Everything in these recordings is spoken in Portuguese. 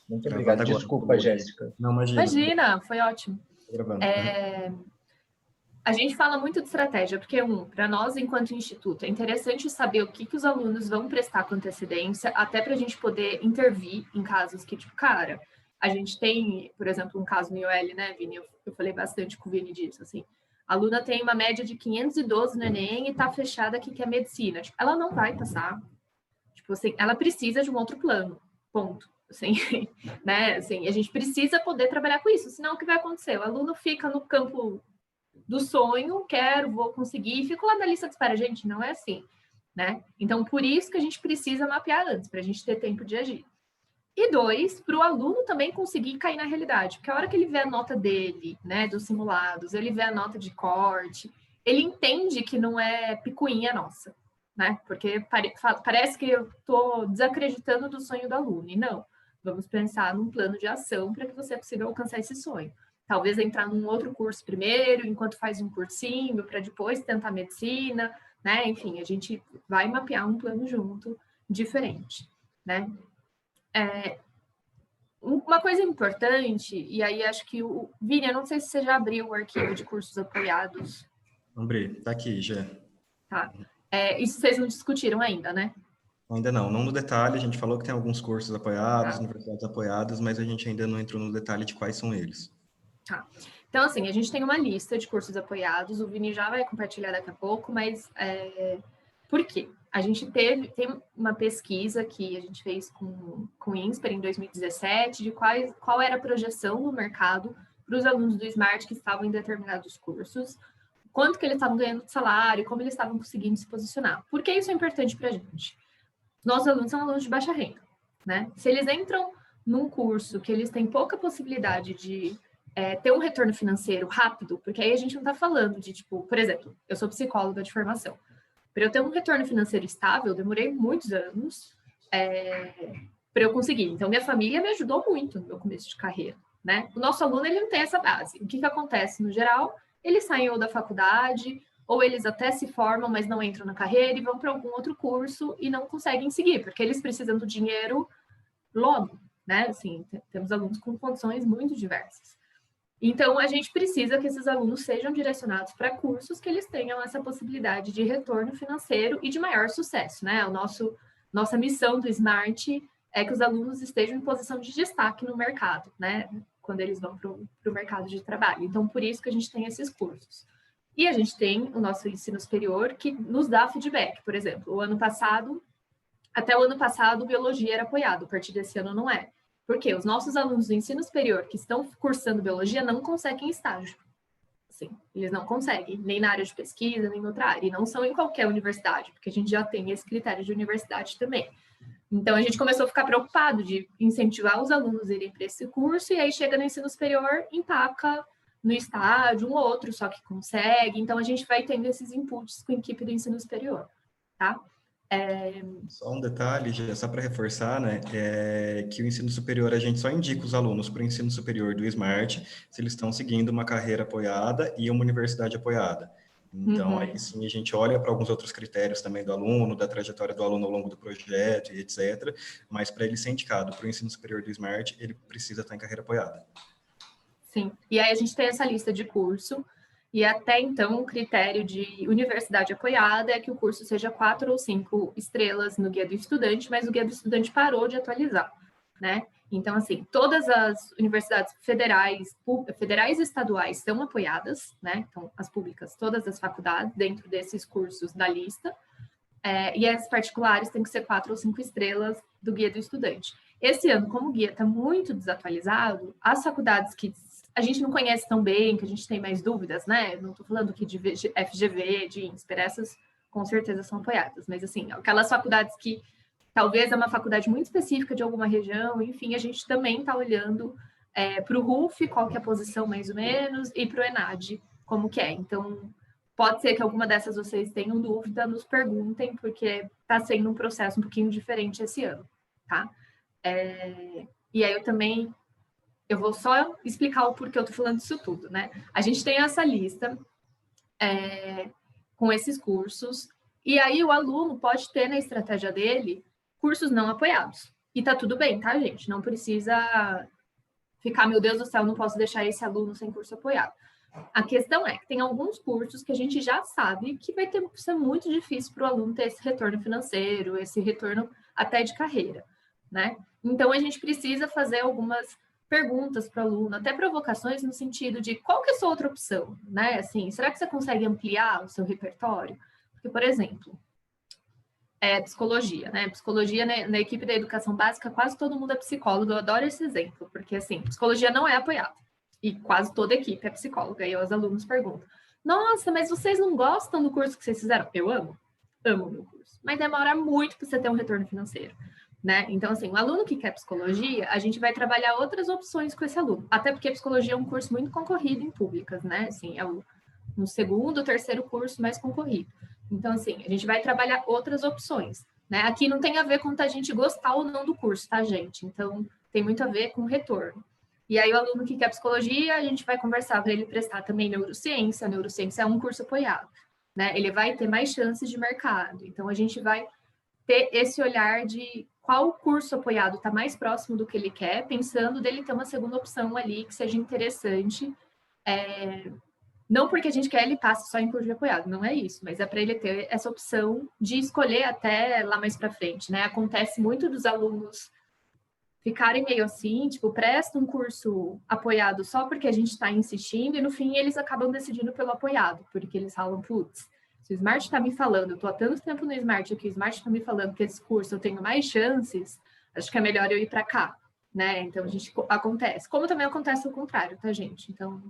Muito Gravando obrigado. agora. Desculpa, Jéssica. Não, imagina. Imagina, foi ótimo. Tô gravando. A gente fala muito de estratégia, porque, para nós, enquanto instituto, é interessante saber o que os alunos vão prestar com antecedência, até para a gente poder intervir em casos que, tipo, cara, a gente tem, por exemplo, um caso no IOL, né, Vini? Eu falei bastante com o Vini disso, assim. A aluna tem uma média de 512 no Enem e tá fechada aqui que é medicina. Tipo, ela não vai passar. Tipo, assim, ela precisa de um outro plano, ponto. Assim, né? Assim, a gente precisa poder trabalhar com isso, senão o que vai acontecer? O aluno fica no campo do sonho, quero, vou conseguir, e fico lá na lista de espera. Gente, não é assim, né? Então, por isso que a gente precisa mapear antes, para a gente ter tempo de agir. E dois, para o aluno também conseguir cair na realidade, porque a hora que ele vê a nota dele, né, dos simulados, ele vê a nota de corte, ele entende que não é picuinha nossa, né? Porque parece que eu estou desacreditando do sonho do aluno, e não. Vamos pensar num plano de ação para que você consiga alcançar esse sonho. Talvez entrar num outro curso primeiro, enquanto faz um cursinho, para depois tentar medicina, né? Enfim, a gente vai mapear um plano junto, diferente, né? Uma coisa importante, e aí acho que o Vini, eu não sei se você já abriu o arquivo de cursos apoiados. Abri, tá aqui já. Tá. Isso vocês não discutiram ainda, né? Ainda não no detalhe, a gente falou que tem alguns cursos apoiados, universidades apoiadas, mas a gente ainda não entrou no detalhe de quais são eles. Tá. Então, assim, a gente tem uma lista de cursos apoiados, o Vini já vai compartilhar daqui a pouco, mas por quê? A gente tem uma pesquisa que a gente fez com o INSPER em 2017, de qual era a projeção no mercado para os alunos do Smart que estavam em determinados cursos, quanto que eles estavam ganhando de salário, como eles estavam conseguindo se posicionar. Por que isso é importante para a gente? Nossos alunos são alunos de baixa renda, né? Se eles entram num curso que eles têm pouca possibilidade de ter um retorno financeiro rápido, porque aí a gente não está falando de, tipo, por exemplo, eu sou psicóloga de formação. Para eu ter um retorno financeiro estável, eu demorei muitos anos para eu conseguir. Então, minha família me ajudou muito no meu começo de carreira, né? O nosso aluno, ele não tem essa base. O que acontece, no geral? Eles saem ou da faculdade, ou eles até se formam, mas não entram na carreira e vão para algum outro curso e não conseguem seguir, porque eles precisam do dinheiro logo, né? Assim, temos alunos com condições muito diversas. Então, a gente precisa que esses alunos sejam direcionados para cursos que eles tenham essa possibilidade de retorno financeiro e de maior sucesso, né? Nossa missão do Smart é que os alunos estejam em posição de destaque no mercado, né? Quando eles vão para o mercado de trabalho. Então, por isso que a gente tem esses cursos. E a gente tem o nosso ensino superior que nos dá feedback. Por exemplo, até o ano passado, biologia era apoiado, a partir desse ano não é. Porque os nossos alunos do ensino superior que estão cursando biologia não conseguem estágio. Assim, eles não conseguem, nem na área de pesquisa, nem em outra área. E não são em qualquer universidade, porque a gente já tem esse critério de universidade também. Então, a gente começou a ficar preocupado de incentivar os alunos a irem para esse curso, e aí chega no ensino superior, empaca no estágio, um ou outro só que consegue. Então, a gente vai tendo esses inputs com a equipe do ensino superior, tá? Só um detalhe, só para reforçar, né, que o ensino superior, a gente só indica os alunos para o ensino superior do Smart se eles estão seguindo uma carreira apoiada e uma universidade apoiada. Então, aí sim, a gente olha para alguns outros critérios também do aluno, da trajetória do aluno ao longo do projeto e etc. Mas para ele ser indicado para o ensino superior do Smart, ele precisa estar em carreira apoiada. Sim, e aí a gente tem essa lista de curso, e até então o critério de universidade apoiada é que o curso seja 4 ou 5 estrelas no Guia do Estudante, mas o Guia do Estudante parou de atualizar, né? Então, assim, todas as universidades federais e estaduais estão apoiadas, né? Então, as públicas, todas as faculdades dentro desses cursos da lista, e as particulares têm que ser 4 ou 5 estrelas do Guia do Estudante. Esse ano, como o guia está muito desatualizado, as faculdades que a gente não conhece tão bem, que a gente tem mais dúvidas, né? Não estou falando aqui de FGV, de INSPER, essas com certeza são apoiadas, mas assim, aquelas faculdades que talvez é uma faculdade muito específica de alguma região, enfim, a gente também está olhando para o RUF, qual que é a posição mais ou menos, e para o ENAD, como que é. Então, pode ser que alguma dessas vocês tenham dúvida, nos perguntem, porque está sendo um processo um pouquinho diferente esse ano, tá? E aí eu vou só explicar o porquê eu estou falando disso tudo, né? A gente tem essa lista com esses cursos, e aí o aluno pode ter na estratégia dele cursos não apoiados, E tá tudo bem, tá, gente? Não precisa ficar, meu Deus do céu, não posso deixar esse aluno sem curso apoiado. A questão é que tem alguns cursos que a gente já sabe que vai ser muito difícil para o aluno ter esse retorno financeiro, esse retorno até de carreira, né? Então, a gente precisa fazer algumas perguntas para o aluno, até provocações no sentido de qual que é a sua outra opção, né? Assim, será que você consegue ampliar o seu repertório? Porque, por exemplo, psicologia, né? Psicologia, né, na equipe da educação básica, quase todo mundo é psicólogo. Eu adoro esse exemplo, porque, assim, psicologia não é apoiada. E quase toda a equipe é psicóloga. E os alunos perguntam, nossa, mas vocês não gostam do curso que vocês fizeram? Eu amo o meu curso. Mas demora muito para você ter um retorno financeiro, né? Então, assim, o aluno que quer psicologia, a gente vai trabalhar outras opções com esse aluno. Até porque psicologia é um curso muito concorrido em públicas, né? Assim, é um segundo, terceiro curso mais concorrido. Então, assim, a gente vai trabalhar outras opções, né? Aqui não tem a ver com a gente gostar ou não do curso, tá, gente? Então, tem muito a ver com o retorno. E aí, o aluno que quer psicologia, a gente vai conversar para ele prestar também neurociência. A neurociência é um curso apoiado, né? Ele vai ter mais chances de mercado. Então, a gente vai ter esse olhar de qual curso apoiado está mais próximo do que ele quer, pensando dele ter uma segunda opção ali que seja interessante. Não porque a gente quer ele passe só em curso de apoiado, não é isso, mas é para ele ter essa opção de escolher até lá mais para frente, né? Acontece muito dos alunos ficarem meio assim, tipo, presta um curso apoiado só porque a gente está insistindo, e no fim eles acabam decidindo pelo apoiado, porque eles falam, putz, se o Smart está me falando, eu estou há tanto tempo no Smart aqui, o Smart está me falando que esse curso eu tenho mais chances, acho que é melhor eu ir para cá, né? Então, acontece. Como também acontece o contrário, tá, gente? Então,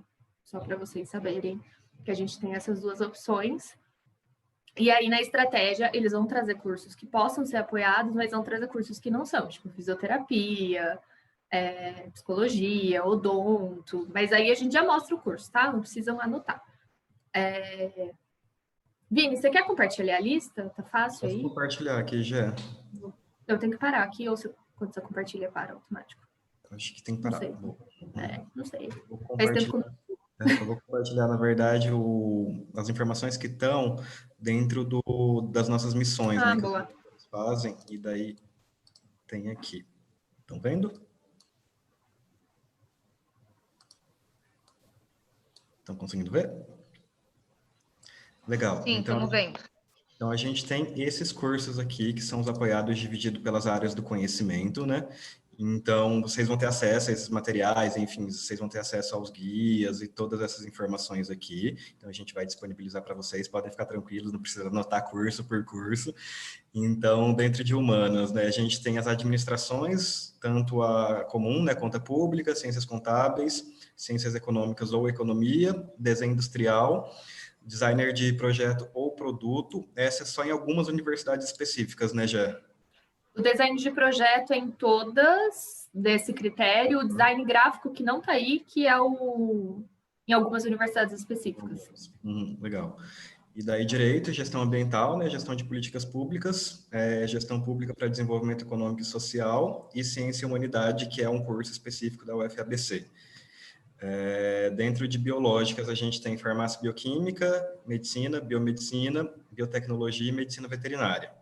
só para vocês saberem que a gente tem essas duas opções. E aí, na estratégia, eles vão trazer cursos que possam ser apoiados, mas vão trazer cursos que não são, tipo fisioterapia, psicologia, odonto. Mas aí a gente já mostra o curso, tá? Não precisam anotar. Vini, você quer compartilhar a lista? Tá fácil aí? Posso compartilhar aqui já. Eu tenho que parar aqui, ou quando você compartilha, para automático? Acho que tem que parar. Não sei. Faz tempo que eu vou compartilhar, na verdade, as informações que estão dentro das nossas missões, né? Boa. Que eles fazem, e daí tem aqui. Estão vendo? Estão conseguindo ver? Legal. Sim, estamos vendo. Então, a gente tem esses cursos aqui, que são os apoiados divididos pelas áreas do conhecimento, né? Então, vocês vão ter acesso a esses materiais, enfim, vocês vão ter acesso aos guias e todas essas informações aqui. Então, a gente vai disponibilizar para vocês, podem ficar tranquilos, não precisa anotar curso por curso. Então, dentro de humanas, né, a gente tem as administrações, tanto a comum, né, conta pública, ciências contábeis, ciências econômicas ou economia, desenho industrial, designer de projeto ou produto. Essa é só em algumas universidades específicas, né, Jé? O design de projeto é em todas desse critério, o design gráfico que não está aí, que é em algumas universidades específicas. Legal. E daí direito, gestão ambiental, né, gestão de políticas públicas, gestão pública para desenvolvimento econômico e social, e ciência e humanidade, que é um curso específico da UFABC. Dentro de biológicas, a gente tem farmácia bioquímica, medicina, biomedicina, biotecnologia e medicina veterinária.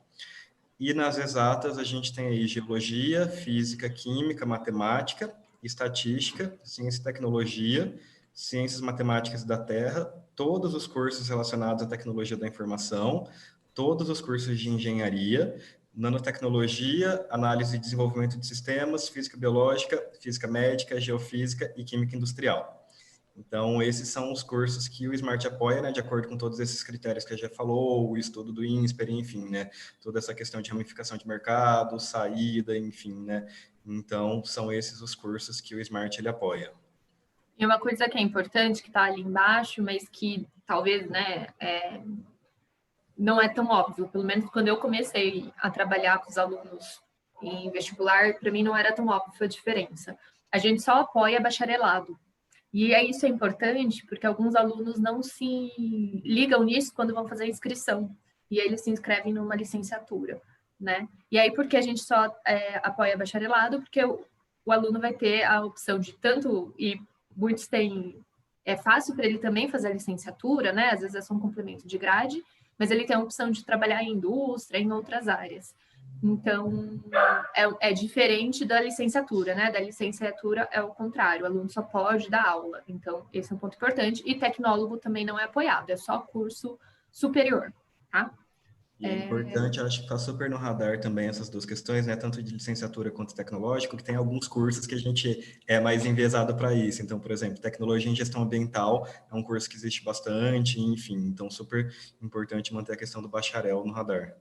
E nas exatas, a gente tem aí geologia, física, química, matemática, estatística, ciência e tecnologia, ciências matemáticas da Terra, todos os cursos relacionados à tecnologia da informação, todos os cursos de engenharia, nanotecnologia, análise e desenvolvimento de sistemas, física biológica, física médica, geofísica e química industrial. Então, esses são os cursos que o Smart apoia, né, de acordo com todos esses critérios que a já falou, o estudo do INSPER, enfim, né, toda essa questão de ramificação de mercado, saída, enfim, né. Então, são esses os cursos que o Smart ele apoia. E uma coisa que é importante, que está ali embaixo, mas que talvez, né, não é tão óbvio, pelo menos quando eu comecei a trabalhar com os alunos em vestibular, para mim não era tão óbvio a diferença. A gente só apoia bacharelado. E isso é importante porque alguns alunos não se ligam nisso quando vão fazer a inscrição. E aí eles se inscrevem numa licenciatura, né? E aí, por que a gente só apoia bacharelado? Porque o aluno vai ter a opção de tanto, e muitos têm, é fácil para ele também fazer a licenciatura, né? Às vezes é só um complemento de grade, mas ele tem a opção de trabalhar em indústria, em outras áreas. Então, é diferente da licenciatura, né? Da licenciatura é o contrário, o aluno só pode dar aula. Então, esse é um ponto importante. E tecnólogo também não é apoiado, é só curso superior, tá? E é importante, acho que está super no radar também essas duas questões, né? Tanto de licenciatura quanto tecnológico, que tem alguns cursos que a gente é mais enviesado para isso. Então, por exemplo, tecnologia em gestão ambiental é um curso que existe bastante, enfim. Então, super importante manter a questão do bacharel no radar.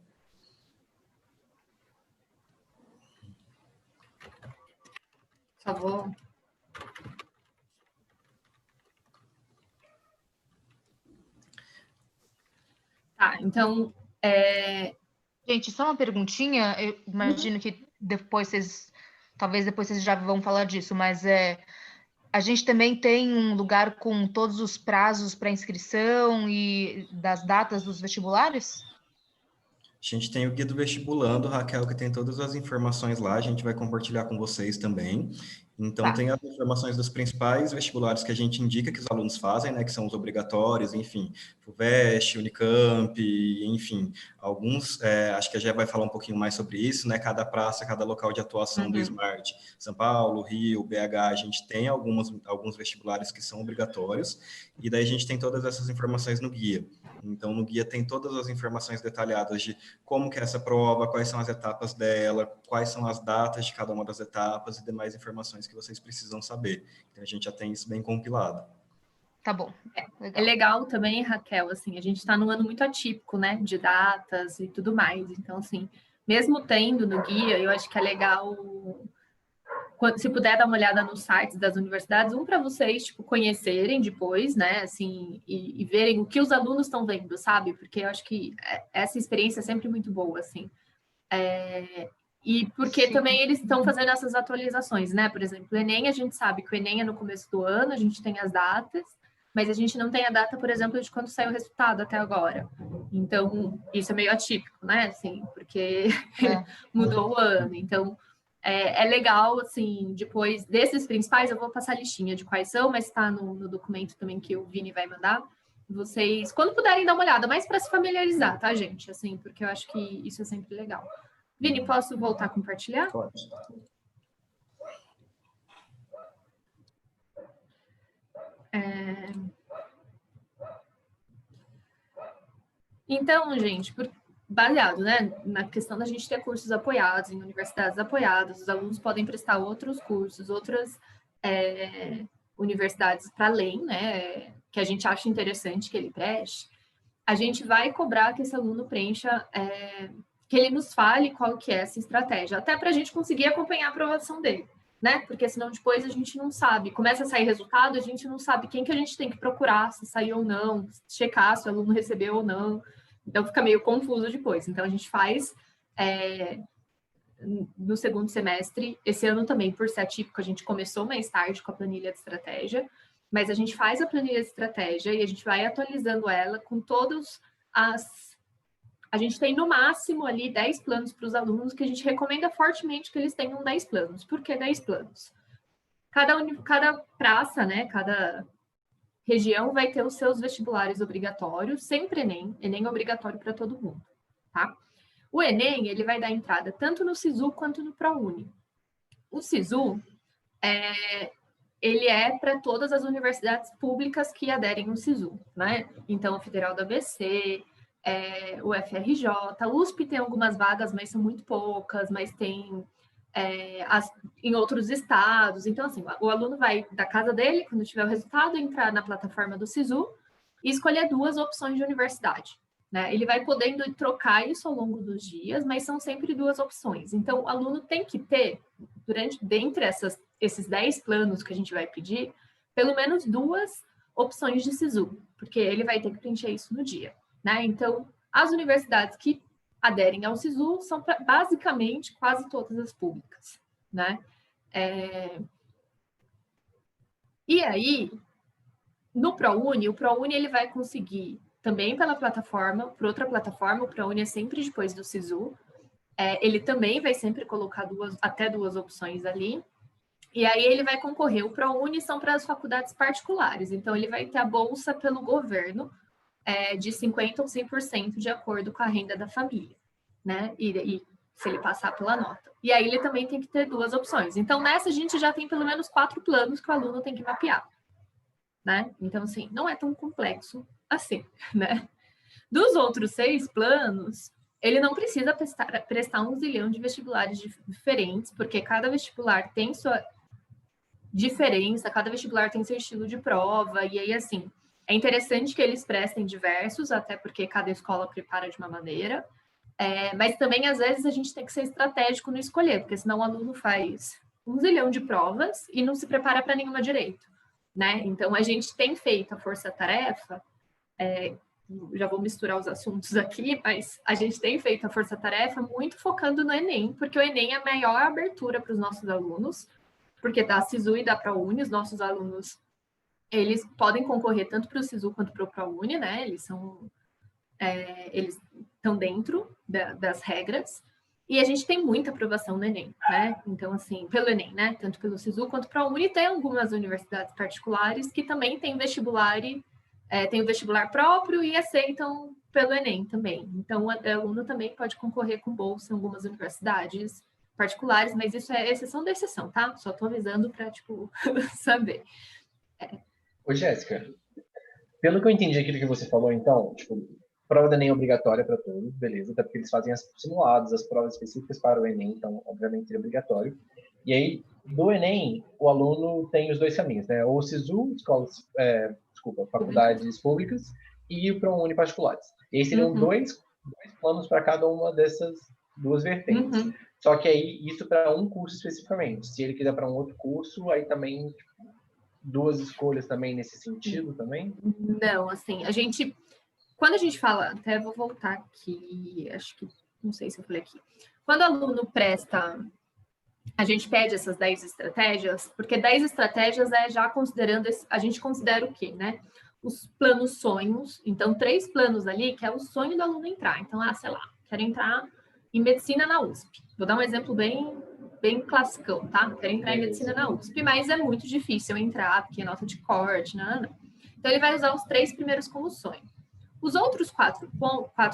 Só vou... Tá, então... Gente, só uma perguntinha, eu imagino que talvez depois vocês já vão falar disso, mas a gente também tem um lugar com todos os prazos para inscrição e das datas dos vestibulares? A gente tem o Guia do Vestibulando, Raquel, que tem todas as informações lá, a gente vai compartilhar com vocês também. Então, tem as informações dos principais vestibulares que a gente indica que os alunos fazem, né, que são os obrigatórios, enfim, FUVEST, Unicamp, enfim, alguns, acho que a gente vai falar um pouquinho mais sobre isso, né, cada praça, cada local de atuação do Smart, São Paulo, Rio, BH, a gente tem alguns vestibulares que são obrigatórios, e daí a gente tem todas essas informações no guia. Então, no guia tem todas as informações detalhadas de como que é essa prova, quais são as etapas dela, quais são as datas de cada uma das etapas e demais informações que vocês precisam saber. Então, a gente já tem isso bem compilado. Tá bom. É legal também, Raquel, assim, a gente está num ano muito atípico, né, de datas e tudo mais. Então, assim, mesmo tendo no guia, eu acho que é legal... Se puder dar uma olhada nos sites das universidades, para vocês, tipo, conhecerem depois, né, assim, e verem o que os alunos estão vendo, sabe? Porque eu acho que essa experiência é sempre muito boa, assim. E porque também eles estão fazendo essas atualizações, né? Por exemplo, o Enem, a gente sabe que o Enem é no começo do ano, a gente tem as datas, mas a gente não tem a data, por exemplo, de quando saiu o resultado até agora. Então, isso é meio atípico, né? Assim, porque mudou o ano. Então, é legal, assim, depois desses principais, eu vou passar a listinha de quais são, mas está no documento também que o Vini vai mandar. Vocês, quando puderem, dar uma olhada, mais para se familiarizar, tá, gente? Assim, porque eu acho que isso é sempre legal. Vini, posso voltar a compartilhar? Pode. Então, gente, baseado, né, na questão da gente ter cursos apoiados em universidades apoiadas, os alunos podem prestar outros cursos, outras universidades para além, né, que a gente acha interessante que ele preste, a gente vai cobrar que esse aluno preencha, que ele nos fale qual que é essa estratégia, até para a gente conseguir acompanhar a aprovação dele, né? Porque senão depois a gente não sabe, começa a sair resultado, a gente não sabe quem que a gente tem que procurar, se saiu ou não, checar se o aluno recebeu ou não. Então fica meio confuso depois. Então a gente faz no segundo semestre, esse ano também, por ser atípico, a gente começou mais tarde com a planilha de estratégia, mas a gente faz a planilha de estratégia e a gente vai atualizando ela com todos a gente tem no máximo ali 10 planos para os alunos, que a gente recomenda fortemente que eles tenham 10 planos. Por que 10 planos? Cada praça, né, cada região vai ter os seus vestibulares obrigatórios, sempre Enem. Enem é obrigatório para todo mundo, tá? O Enem, ele vai dar entrada tanto no SISU quanto no ProUni. O SISU, ele é para todas as universidades públicas que aderem ao SISU, né? Então, a Federal do ABC, o FRJ, a USP tem algumas vagas, mas são muito poucas, mas tem em outros estados. Então, assim, o aluno vai da casa dele, quando tiver o resultado, entrar na plataforma do SISU e escolher 2 opções de universidade, né? Ele vai podendo trocar isso ao longo dos dias, mas são sempre 2 opções. Então, o aluno tem que ter, dentre esses 10 planos que a gente vai pedir, pelo menos 2 opções de SISU, porque ele vai ter que preencher isso no dia, né? Então, as universidades que aderem ao SISU são basicamente quase todas as públicas, né? E aí, no ProUni, o ProUni ele vai conseguir também pela plataforma, por outra plataforma, o ProUni é sempre depois do SISU, ele também vai sempre colocar até 2 opções ali, e aí ele vai concorrer. O ProUni são para as faculdades particulares, então ele vai ter a bolsa pelo governo, de 50% ou 100% de acordo com a renda da família, né? E se ele passar pela nota. E aí ele também tem que ter 2 opções. Então, nessa a gente já tem pelo menos 4 planos que o aluno tem que mapear, né? Então, assim, não é tão complexo assim, né? Dos outros 6 planos, ele não precisa prestar 1 zilhão de vestibulares diferentes, porque cada vestibular tem sua diferença, cada vestibular tem seu estilo de prova, e aí, assim, é interessante que eles prestem diversos, até porque cada escola prepara de uma maneira, mas também, às vezes, a gente tem que ser estratégico no escolher, porque senão o aluno faz 1 zilhão de provas e não se prepara para nenhuma direito, né? Então, a gente tem feito a força-tarefa, já vou misturar os assuntos aqui, mas a gente tem feito a força-tarefa muito focando no Enem, porque o Enem é a maior abertura para os nossos alunos, porque dá SISU e dá ProUni, os nossos alunos, eles podem concorrer tanto para o SISU quanto para o ProUni, né? Eles estão dentro das regras, e a gente tem muita aprovação no Enem, né? Então, assim, pelo Enem, né? Tanto pelo SISU quanto para a ProUni, tem algumas universidades particulares que também têm vestibular, tem o vestibular próprio e aceitam pelo Enem também. Então, o aluno também pode concorrer com bolsa em algumas universidades particulares, mas isso é exceção da exceção, tá? Só estou avisando para, tipo, saber. Ô, Jéssica, pelo que eu entendi aquilo que você falou, então, tipo, prova do Enem é obrigatória para todos, beleza, até porque eles fazem as simulados, as provas específicas para o Enem, então, obviamente, é obrigatório. E aí, do Enem, o aluno tem os 2 caminhos, né? Ou o SISU, faculdades públicas, e o ProUni particulares. E aí seriam dois planos para cada uma dessas 2 vertentes. Só que aí, isso para um curso especificamente. Se ele quiser para um outro curso, aí também 2 escolhas também nesse sentido também? Não, assim, quando a gente fala, até vou voltar aqui, acho que, não sei se eu falei aqui. Quando o aluno presta, a gente pede essas 10 estratégias, porque 10 estratégias já considerando, a gente considera o quê, né? Os planos sonhos, então 3 planos ali, que é o sonho do aluno entrar. Então, sei lá, quero entrar em medicina na USP. Vou dar um exemplo bem classicão, tá? Quero entrar em medicina na USP, mas é muito difícil entrar, porque é nota de corte, não. Então, ele vai usar os 3 primeiros como sonho. Os outros 4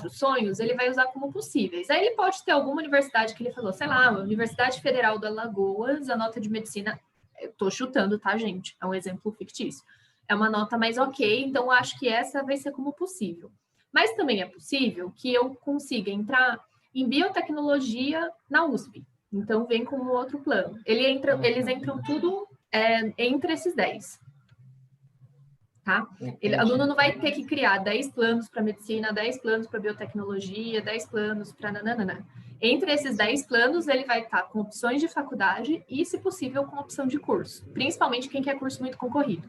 sonhos, ele vai usar como possíveis. Aí ele pode ter alguma universidade que ele falou, sei lá, a Universidade Federal de Alagoas, a nota de medicina, eu tô chutando, tá, gente? É um exemplo fictício. É uma nota mais ok, então acho que essa vai ser como possível. Mas também é possível que eu consiga entrar em biotecnologia na USP. Então, vem como outro plano. Eles entram tudo entre esses 10. Tá? O aluno não vai ter que criar 10 planos para medicina, 10 planos para biotecnologia, 10 planos para nananana. Entre esses 10 planos, ele vai estar com opções de faculdade e, se possível, com opção de curso. Principalmente quem quer curso muito concorrido.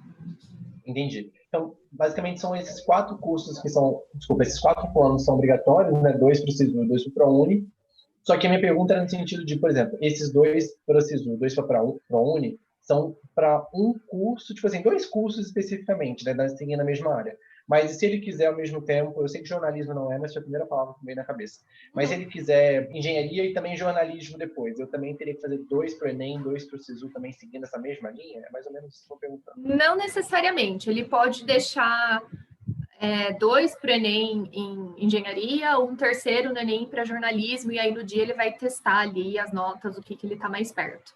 Entendi. Então, basicamente, são esses 4 cursos que são... Desculpa, esses 4 planos são obrigatórios, né? 2 para o SISU e 2 para o ProUni. Só que a minha pergunta era no sentido de, por exemplo, esses 2 para o SISU, 2 para o ProUni, são para um curso, tipo assim, 2 cursos especificamente, né, seguindo a mesma área. Mas se ele quiser ao mesmo tempo, eu sei que jornalismo não é, mas foi a primeira palavra que veio na cabeça. Mas se ele quiser engenharia e também jornalismo depois, eu também teria que fazer 2 para o Enem, 2 para o SISU também seguindo essa mesma linha? É mais ou menos isso que eu estou perguntando. Não necessariamente. Ele pode deixar 2 para o Enem em engenharia, um terceiro no Enem para jornalismo, e aí no dia ele vai testar ali as notas, o que ele está mais perto.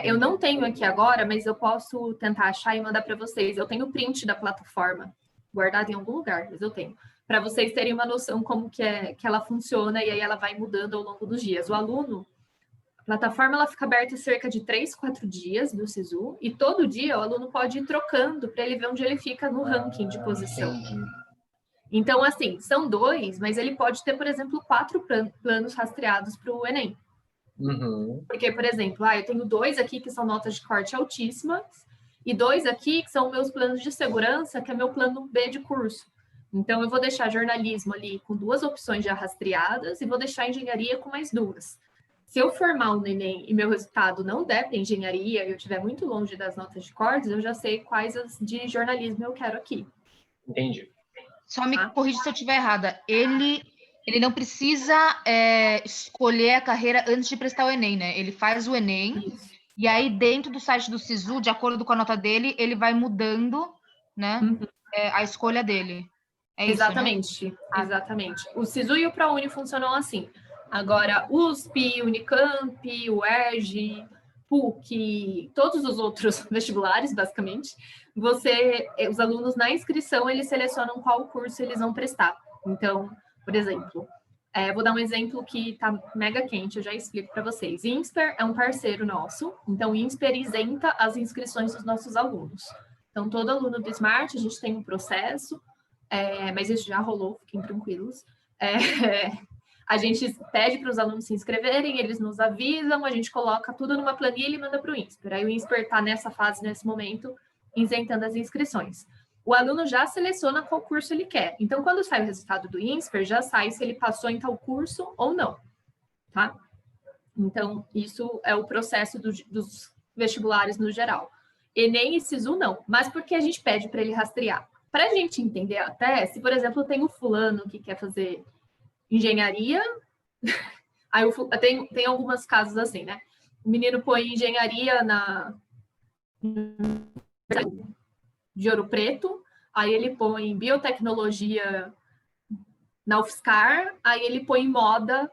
Eu não tenho aqui agora, mas eu posso tentar achar e mandar para vocês. Eu tenho o print da plataforma guardado em algum lugar, mas eu tenho. Para vocês terem uma noção como que ela funciona, e aí ela vai mudando ao longo dos dias. O aluno, a plataforma ela fica aberta cerca de 3, 4 dias do SISU, e todo dia o aluno pode ir trocando para ele ver onde ele fica no ranking de posição. Então, assim, são 2, mas ele pode ter, por exemplo, 4 planos rastreados para o Enem. Porque, por exemplo, eu tenho 2 aqui que são notas de corte altíssimas e 2 aqui que são meus planos de segurança, que é meu plano B de curso. Então, eu vou deixar jornalismo ali com 2 opções já rastreadas e vou deixar engenharia com mais 2. Se eu formar um Enem e meu resultado não der para engenharia e eu estiver muito longe das notas de cortes, eu já sei quais as de jornalismo eu quero aqui. Entendi. Só me corrija se eu estiver errada. Ele não precisa escolher a carreira antes de prestar o Enem, né? Ele faz o Enem. Isso. E aí, dentro do site do SISU, de acordo com a nota dele, ele vai mudando, né, a escolha dele. É exatamente, isso, né? Exatamente. O SISU e o ProUni funcionam assim. Agora, USP, Unicamp, UERJ, PUC, todos os outros vestibulares, basicamente, os alunos na inscrição, eles selecionam qual curso eles vão prestar. Então, por exemplo, vou dar um exemplo que está mega quente, eu já explico para vocês. INSPER é um parceiro nosso, então o INSPER isenta as inscrições dos nossos alunos. Então, todo aluno do Smart, a gente tem um processo, mas isso já rolou, fiquem tranquilos. A gente pede para os alunos se inscreverem, eles nos avisam, a gente coloca tudo numa planilha e manda para o INSPER. Aí o INSPER está nessa fase, nesse momento, isentando as inscrições. O aluno já seleciona qual curso ele quer. Então, quando sai o resultado do INSPER, já sai se ele passou em tal curso ou não, tá? Então, isso é o processo dos vestibulares no geral. Enem e SISU não, mas porque a gente pede para ele rastrear. Para a gente entender até, se, por exemplo, tem um fulano que quer fazer engenharia, aí tem alguns casos assim, né? O menino põe engenharia de Ouro Preto, aí ele põe biotecnologia na UFSCar, aí ele põe moda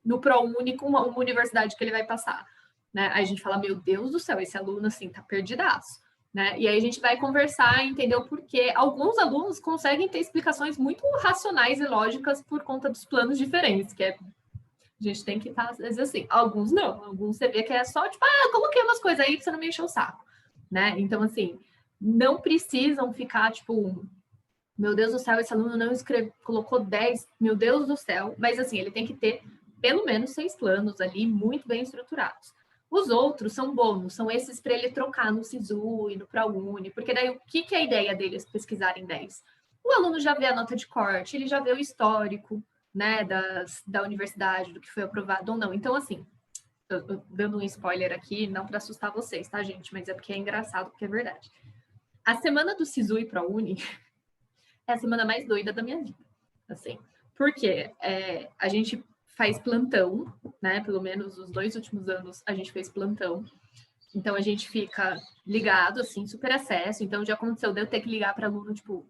no ProUni com uma universidade que ele vai passar, né? Aí a gente fala, meu Deus do céu, esse aluno, assim, tá perdidaço, né? E aí a gente vai conversar, entender o porquê. Alguns alunos conseguem ter explicações muito racionais e lógicas por conta dos planos diferentes, que a gente tem que estar, às vezes, assim. Alguns não, alguns você vê que é só, tipo, coloquei umas coisas aí pra você não me encher o saco, né? Então, assim, não precisam ficar, tipo, meu Deus do céu, esse aluno não colocou 10, meu Deus do céu. Mas, assim, ele tem que ter pelo menos 6 planos ali, muito bem estruturados. Os outros são bônus, são esses para ele trocar no SISU e no ProUni, porque daí o que é a ideia deles pesquisarem 10? O aluno já vê a nota de corte, ele já vê o histórico, né, da universidade, do que foi aprovado ou não. Então, assim, eu dando um spoiler aqui, não para assustar vocês, tá, gente? Mas é porque é engraçado, porque é verdade. A semana do SISU e ProUni é a semana mais doida da minha vida, assim. Porque a gente faz plantão, né? Pelo menos os 2 últimos anos a gente fez plantão. Então a gente fica ligado, assim, super acesso. Então já aconteceu de eu ter que ligar para aluno, tipo,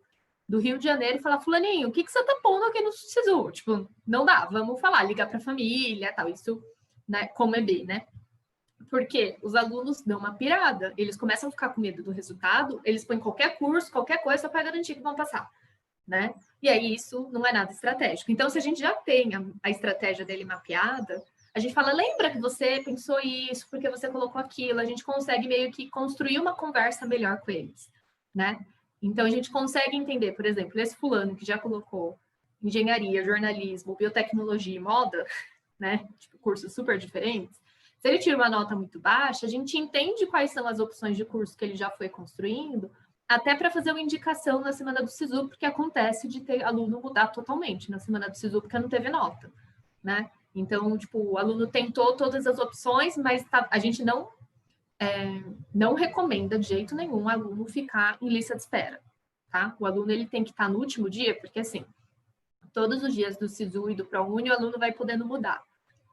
do Rio de Janeiro e falar, fulaninho, o que você tá pondo aqui no SISU? Tipo, não dá, vamos falar, ligar para a família, tal, isso, né, como EB, né? Porque os alunos dão uma pirada, eles começam a ficar com medo do resultado, eles põem qualquer curso, qualquer coisa, só para garantir que vão passar, né? E aí isso não é nada estratégico. Então, se a gente já tem a estratégia dele mapeada, a gente fala, lembra que você pensou isso, porque você colocou aquilo, a gente consegue meio que construir uma conversa melhor com eles, né? Então, a gente consegue entender, por exemplo, esse fulano que já colocou engenharia, jornalismo, biotecnologia e moda, né? Tipo, cursos super diferentes. Se ele tira uma nota muito baixa, a gente entende quais são as opções de curso que ele já foi construindo, até para fazer uma indicação na semana do SISU, porque acontece de ter aluno mudar totalmente na semana do SISU, porque não teve nota, né? Então, tipo, o aluno tentou todas as opções, mas a gente não recomenda de jeito nenhum o aluno ficar em lista de espera, tá? O aluno, ele tem que estar no último dia, porque, assim, todos os dias do SISU e do ProUni, o aluno vai podendo mudar,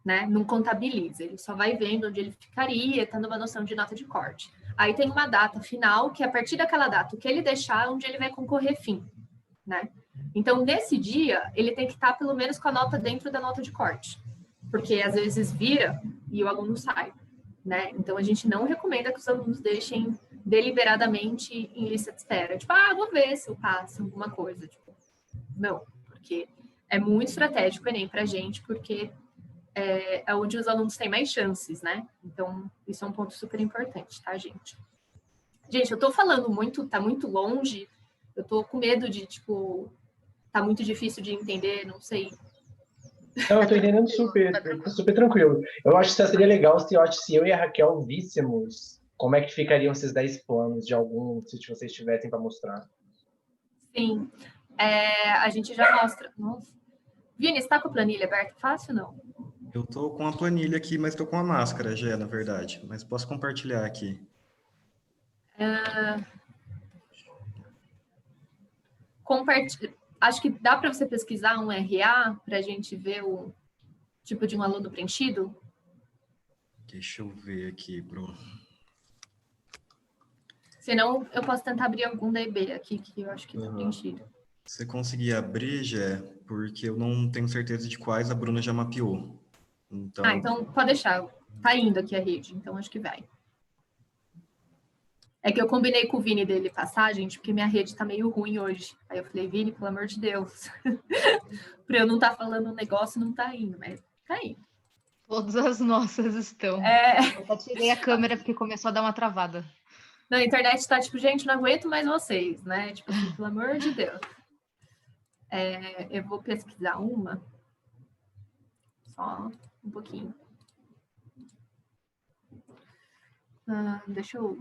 né? Não contabiliza, ele só vai vendo onde ele ficaria, tendo uma noção de nota de corte. Aí tem uma data final, que a partir daquela data, o que ele deixar, onde ele vai concorrer fim, né? Então, nesse dia, ele tem que estar pelo menos com a nota dentro da nota de corte, porque às vezes vira e o aluno sai, né? Então, a gente não recomenda que os alunos deixem deliberadamente em lista de espera. Tipo, vou ver se eu passo alguma coisa. Tipo, não, porque é muito estratégico o Enem pra gente, porque é onde os alunos têm mais chances, né? Então, isso é um ponto super importante, tá, gente? Gente, eu tô falando muito, tá muito longe, eu tô com medo de, tipo, tá muito difícil de entender, não sei. Não, eu tô entendendo super tranquilo. Eu acho que seria legal se eu e a Raquel víssemos como é que ficariam esses 10 planos de algum, se vocês tivessem para mostrar. Sim, a gente já mostra. Nossa. Vini, você tá com a planilha aberta? Fácil ou não? Eu tô com a planilha aqui, mas tô com a máscara, já, na verdade. Mas posso compartilhar aqui. Acho que dá para você pesquisar um RA para a gente ver o tipo de um aluno preenchido? Deixa eu ver aqui, Bruno. Senão, eu posso tentar abrir algum da EB aqui, que eu acho que está preenchido. Você conseguir abrir, Jé, porque eu não tenho certeza de quais a Bruna já mapeou. Então pode deixar. Tá indo aqui a rede, então acho que vai. É que eu combinei com o Vini dele passar, gente, porque minha rede tá meio ruim hoje. Aí eu falei, Vini, pelo amor de Deus. Pra eu não estar falando um negócio, não tá indo, mas tá indo. Todas as nossas estão. Eu só tirei a câmera porque começou a dar uma travada. Na internet tá tipo, gente, não aguento mais vocês, né? Tipo assim, pelo amor de Deus. Eu vou pesquisar uma. Só um pouquinho. Deixa eu...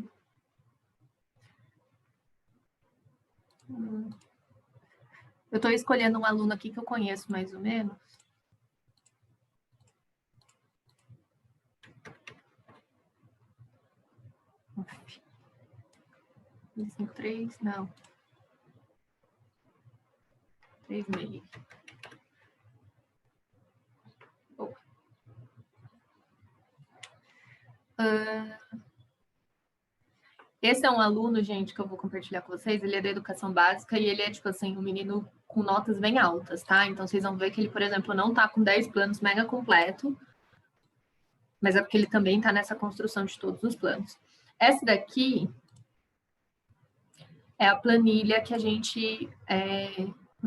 Eu estou escolhendo um aluno aqui que eu conheço mais ou menos. Uf. 3, não. 3,5. Esse é um aluno, gente, que eu vou compartilhar com vocês. Ele é da educação básica e ele é, tipo assim, um menino com notas bem altas, tá? Então, vocês vão ver que ele, por exemplo, não tá com 10 planos mega completo, mas é porque ele também tá nessa construção de todos os planos. Essa daqui é a planilha que a gente...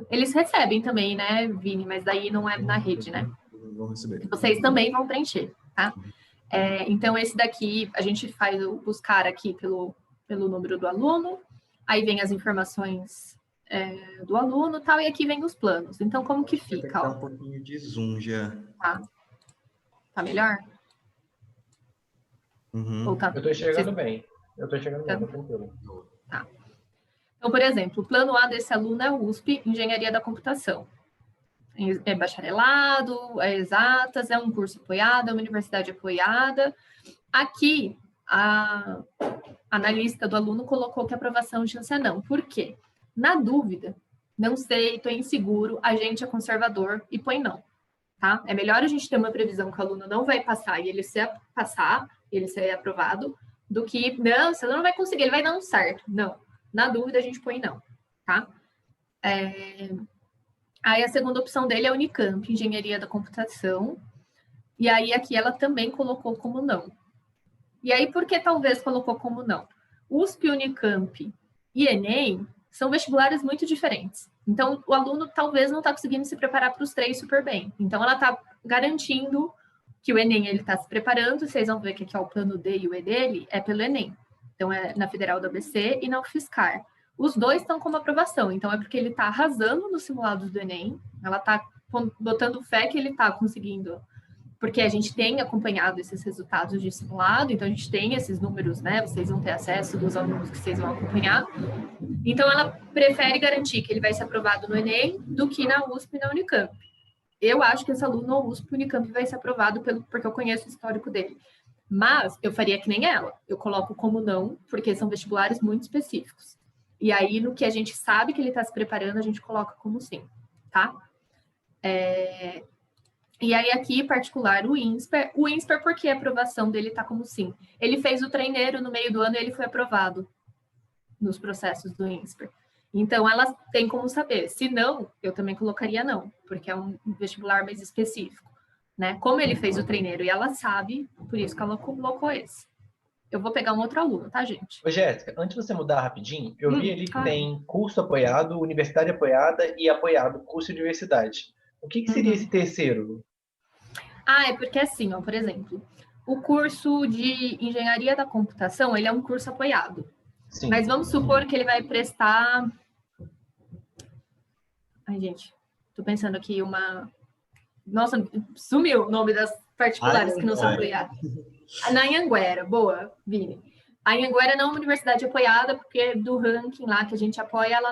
Eles recebem também, né, Vini? Mas daí não é na rede, né? Vão receber. Vocês também vão preencher, tá? Então, esse daqui, a gente faz o buscar aqui pelo número do aluno, aí vem as informações do aluno e tal, e aqui vem os planos. Então, como que fica? Tem que dar um pouquinho de zoom já. Tá melhor? Uhum. Ou tá... Eu tô enxergando bem. Tá tranquilo. Tá. Então, por exemplo, o plano A desse aluno é o USP, Engenharia da Computação. É bacharelado, é exatas, é um curso apoiado, é uma universidade apoiada. Aqui, a analista do aluno colocou que a aprovação chance é não. Por quê? Na dúvida, não sei, estou inseguro, a gente é conservador e põe não. Tá? É melhor a gente ter uma previsão que o aluno não vai passar e ele ser aprovado, do que, não, esse aluno não vai conseguir, ele vai dar um certo. Não. Na dúvida, a gente põe não. Tá? Aí a segunda opção dele é Unicamp, Engenharia da Computação. E aí aqui ela também colocou como não. E aí por que talvez colocou como não? USP, Unicamp e Enem são vestibulares muito diferentes. Então o aluno talvez não está conseguindo se preparar para os 3 super bem. Então ela está garantindo que o Enem ele está se preparando. Vocês vão ver que aqui é o plano D e o E dele é pelo Enem. Então é na Federal do ABC e na UFSCar. Os dois estão como aprovação, então é porque ele está arrasando nos simulados do Enem, ela está botando fé que ele está conseguindo, porque a gente tem acompanhado esses resultados de simulado, então a gente tem esses números, né? Vocês vão ter acesso dos alunos que vocês vão acompanhar. Então ela prefere garantir que ele vai ser aprovado no Enem do que na USP e na Unicamp. Eu acho que esse aluno na USP e Unicamp vai ser aprovado porque eu conheço o histórico dele. Mas eu faria que nem ela, eu coloco como não, porque são vestibulares muito específicos. E aí, no que a gente sabe que ele está se preparando, a gente coloca como sim, tá? E aí, aqui, em particular, o INSPER, porque a aprovação dele está como sim. Ele fez o treineiro no meio do ano e ele foi aprovado nos processos do INSPER. Então, elas têm como saber. Se não, eu também colocaria não, porque é um vestibular mais específico, né? Como ele fez o treineiro e ela sabe, por isso que ela colocou esse. Eu vou pegar um outro aluno, tá, gente? Ô, Jéssica, antes de você mudar rapidinho, eu vi ali que tem curso apoiado, universidade apoiada e apoiado, curso de universidade. O que seria esse terceiro? É porque assim, ó, por exemplo, o curso de Engenharia da Computação, ele é um curso apoiado. Sim. Mas vamos supor que ele vai prestar... Ai, gente, tô pensando aqui uma... Nossa, sumiu o nome das particulares que não são apoiadas. Na Anhanguera, boa, Vini. A Anhanguera não é uma universidade apoiada, porque do ranking lá que a gente apoia, ela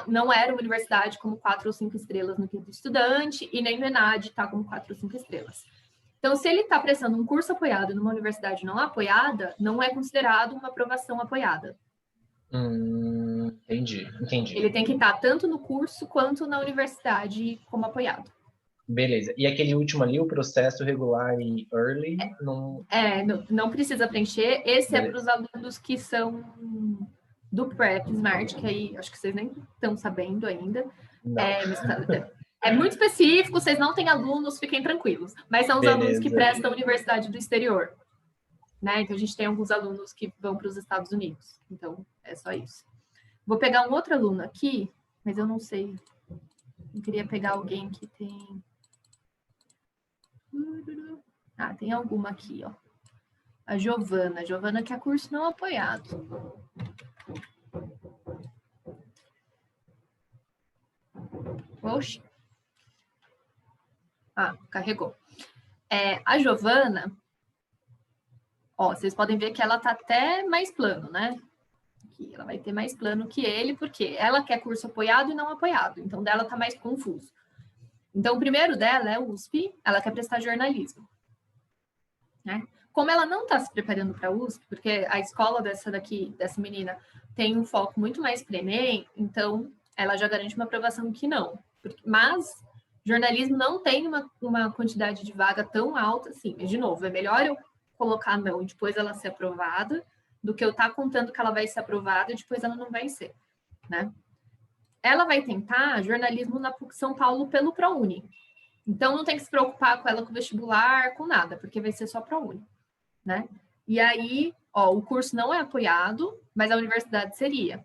não era uma universidade como 4 ou 5 estrelas no quinto estudante, e nem no ENAD está como 4 ou 5 estrelas. Então, se ele está prestando um curso apoiado numa universidade não apoiada, não é considerado uma aprovação apoiada. Entendi. Ele tem que estar tanto no curso quanto na universidade como apoiado. Beleza. E aquele último ali, o processo regular e early, não precisa preencher. Esse é para os alunos que são do Prep Smart, que aí acho que vocês nem estão sabendo ainda. É muito específico, vocês não têm alunos, fiquem tranquilos. Mas são os alunos que prestam universidade do exterior. Né? Então, a gente tem alguns alunos que vão para os Estados Unidos. Então, é só isso. Vou pegar um outro aluno aqui, mas eu não sei. Eu queria pegar alguém que tem... Ah, tem alguma aqui, ó. A Giovana. Giovana quer curso não apoiado. Oxe. Ah, carregou. A Giovana, ó, vocês podem ver que ela tá até mais plano, né? Aqui, ela vai ter mais plano que ele, porque ela quer curso apoiado e não apoiado. Então, dela tá mais confuso. Então, o primeiro dela é USP, ela quer prestar jornalismo. Né? Como ela não está se preparando para a USP, porque a escola dessa menina, tem um foco muito mais para Enem, então ela já garante uma aprovação que não. Mas jornalismo não tem uma quantidade de vaga tão alta assim. Mas, de novo, é melhor eu colocar não e depois ela ser aprovada, do que eu estar contando que ela vai ser aprovada e depois ela não vai ser. Né? Ela vai tentar jornalismo na PUC São Paulo pelo ProUni. Então, não tem que se preocupar com ela com vestibular, com nada, porque vai ser só ProUni, né? E aí, ó, o curso não é apoiado, mas a universidade seria.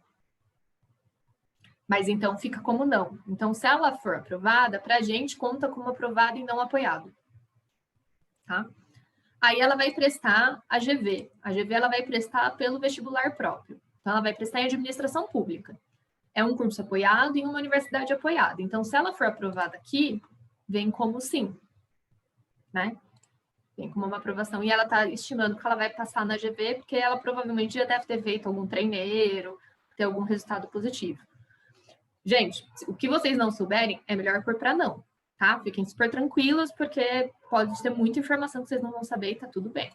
Mas então fica como não. Então, se ela for aprovada, para a gente conta como aprovada e não apoiado. Tá? Aí ela vai prestar a GV. A GV ela vai prestar pelo vestibular próprio. Então, ela vai prestar em administração pública. É um curso apoiado em uma universidade apoiada. Então, se ela for aprovada aqui, vem como sim, né? Vem como uma aprovação. E ela está estimando que ela vai passar na GV, porque ela provavelmente já deve ter feito algum treineiro, ter algum resultado positivo. Gente, o que vocês não souberem, é melhor pôr para não, tá? Fiquem super tranquilos, porque pode ter muita informação que vocês não vão saber e tá tudo bem.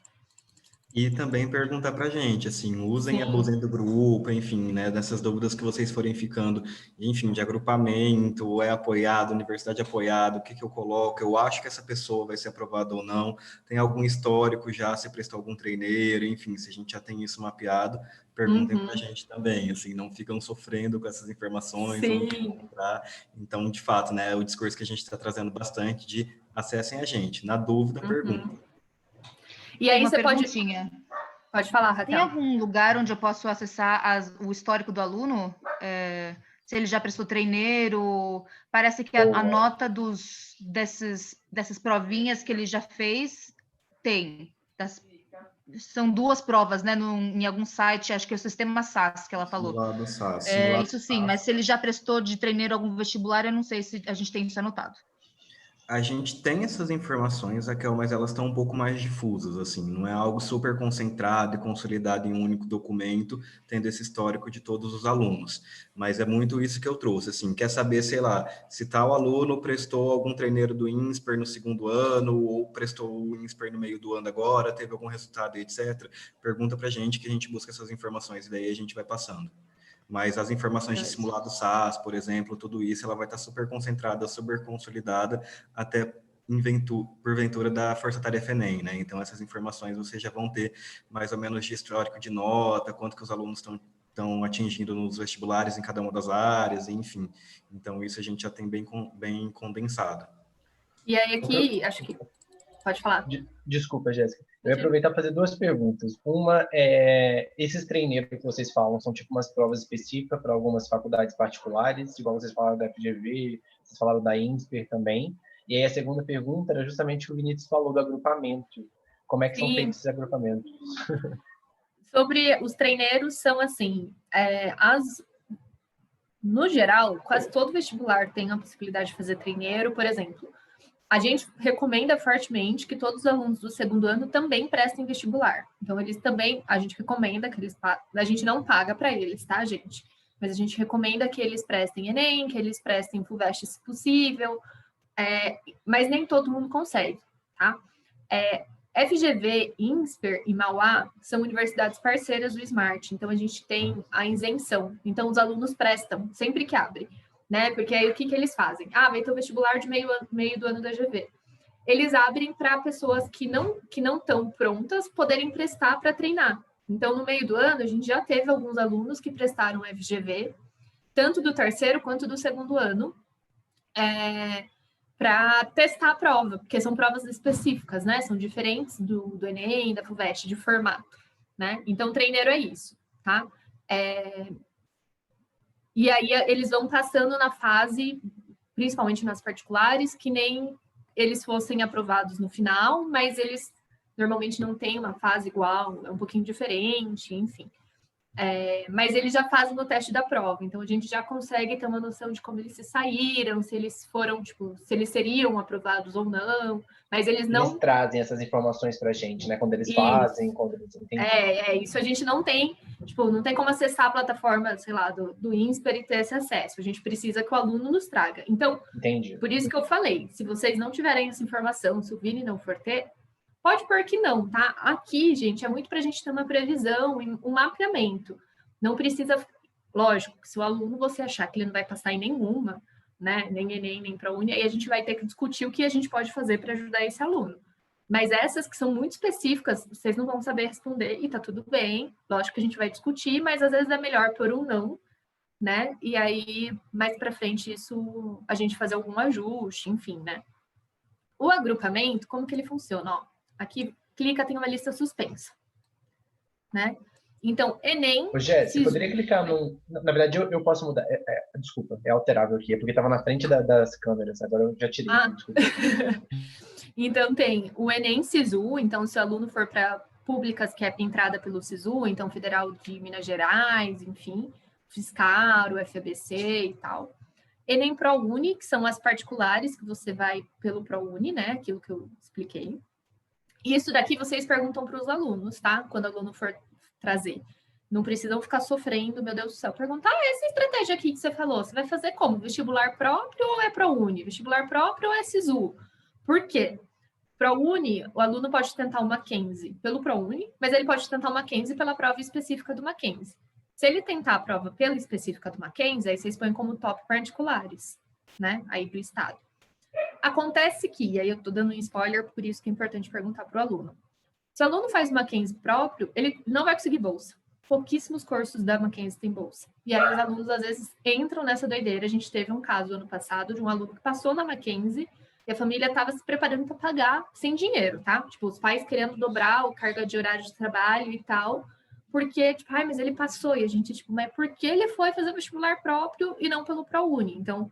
E também perguntar para a gente, assim, usem e abusem do grupo, enfim, né, dessas dúvidas que vocês forem ficando, enfim, de agrupamento, é apoiado, universidade apoiada, o que eu coloco, eu acho que essa pessoa vai ser aprovada ou não, tem algum histórico já, se prestou algum treineiro, enfim, se a gente já tem isso mapeado, perguntem para a gente também, assim, não ficam sofrendo com essas informações. Então, de fato, né, o discurso que a gente está trazendo bastante de acessem a gente, na dúvida, perguntem. E aí você pode falar, Raquel. Tem algum lugar onde eu posso acessar o histórico do aluno? Se ele já prestou treineiro? Parece que a nota dessas provinhas que ele já fez tem. São 2 provas, né? Em algum site, acho que é o sistema SAS que ela falou. Simulado SAS. Isso sim, mas se ele já prestou de treineiro algum vestibular, eu não sei se a gente tem isso anotado. A gente tem essas informações, Raquel, mas elas estão um pouco mais difusas, assim, não é algo super concentrado e consolidado em um único documento, tendo esse histórico de todos os alunos. Mas é muito isso que eu trouxe, assim, quer saber, sei lá, se tal aluno prestou algum treineiro do INSPER no 2º ano, ou prestou o INSPER no meio do ano agora, teve algum resultado, etc. Pergunta pra gente que a gente busca essas informações e daí a gente vai passando. Mas as informações de simulado SAS, por exemplo, tudo isso, ela vai estar super concentrada, super consolidada, até porventura da Força Tarefa Enem, né? Então, essas informações vocês já vão ter mais ou menos de histórico de nota, quanto que os alunos estão atingindo nos vestibulares em cada uma das áreas, enfim. Então, isso a gente já tem bem condensado. E aí aqui, acho que... Pode falar. Desculpa, Jéssica. Eu ia aproveitar para fazer 2 perguntas. Uma é, esses treineiros que vocês falam são tipo umas provas específicas para algumas faculdades particulares, igual vocês falaram da FGV, vocês falaram da INSPER também. E aí a segunda pergunta era justamente o que o Vinícius falou do agrupamento. Como é que são feitos esses agrupamentos? Sobre os treineiros, são assim, no geral, quase todo vestibular tem a possibilidade de fazer treineiro, por exemplo. A gente recomenda fortemente que todos os alunos do 2º ano também prestem vestibular. Então, eles também, a gente recomenda que a gente não paga para eles, tá, gente? Mas a gente recomenda que eles prestem Enem, que eles prestem FUVEST, se possível, mas nem todo mundo consegue, tá? FGV, INSPER e Mauá são universidades parceiras do SMART, então a gente tem a isenção. Então, os alunos prestam sempre que abre. Né? Porque aí o que eles fazem? Vai ter o vestibular de meio do ano da GV. Eles abrem para pessoas que não estão prontas poderem prestar para treinar. Então, no meio do ano, a gente já teve alguns alunos que prestaram FGV, tanto do 3º quanto do 2º ano, para testar a prova, porque são provas específicas, né? São diferentes do Enem, da FUVEST, de formato, né? Então, treineiro é isso, tá? E aí, eles vão passando na fase, principalmente nas particulares, que nem eles fossem aprovados no final, mas eles normalmente não têm uma fase igual, é um pouquinho diferente, enfim. Mas eles já fazem o teste da prova, então a gente já consegue ter uma noção de como eles se saíram, se eles foram, tipo, se eles seriam aprovados ou não, mas eles não... Eles trazem essas informações pra gente, né? Quando eles fazem, quando eles entendem. Isso a gente não tem, tipo, não tem como acessar a plataforma, sei lá, do INSPER e ter esse acesso, a gente precisa que o aluno nos traga. Então, Entendi. Por isso que eu falei, se vocês não tiverem essa informação, se o Vini não for ter, pode pôr que não, tá? Aqui, gente, é muito para a gente ter uma previsão, um mapeamento. Não precisa, lógico, se o aluno você achar que ele não vai passar em nenhuma, né? Nem Enem, nem ProUni, aí a gente vai ter que discutir o que a gente pode fazer para ajudar esse aluno. Mas essas que são muito específicas, vocês não vão saber responder e tá tudo bem. Lógico que a gente vai discutir, mas às vezes é melhor pôr um não, né? E aí, mais para frente, isso a gente fazer algum ajuste, enfim, né? O agrupamento, como que ele funciona? Ó, aqui, clica, tem uma lista suspensa, né? Então, Enem... Gé, você poderia clicar num... Na verdade, eu posso mudar. Desculpa, é alterável aqui, é porque estava na frente das câmeras, agora eu já tirei. Desculpa. Então, tem o Enem SISU, então, se o aluno for para públicas que é entrada pelo SISU, então, Federal de Minas Gerais, enfim... Fiscar, o FABC e tal. Enem ProUni, que são as particulares, que você vai pelo ProUni, né? Aquilo que eu expliquei. E isso daqui vocês perguntam para os alunos, tá? Quando o aluno for trazer. Não precisam ficar sofrendo, meu Deus do céu. Perguntar, essa estratégia aqui que você falou, você vai fazer como? Vestibular próprio ou é ProUni? Vestibular próprio ou é SISU? Por quê? ProUni, o aluno pode tentar o Mackenzie pelo ProUni, mas ele pode tentar o Mackenzie pela prova específica do Mackenzie. Se ele tentar a prova pela específica do Mackenzie, aí vocês põem como top particulares, né? Aí para o estado. Acontece que, e aí eu estou dando um spoiler, por isso que é importante perguntar para o aluno. Se o aluno faz o Mackenzie próprio, ele não vai conseguir bolsa. Pouquíssimos cursos da Mackenzie têm bolsa. E aí os alunos, às vezes, entram nessa doideira. A gente teve um caso ano passado de um aluno que passou na Mackenzie e a família estava se preparando para pagar sem dinheiro, tá? Tipo, os pais querendo dobrar o carga de horário de trabalho e tal, porque, tipo, mas ele passou. E a gente, tipo, mas por que ele foi fazer vestibular próprio e não pelo ProUni? Então,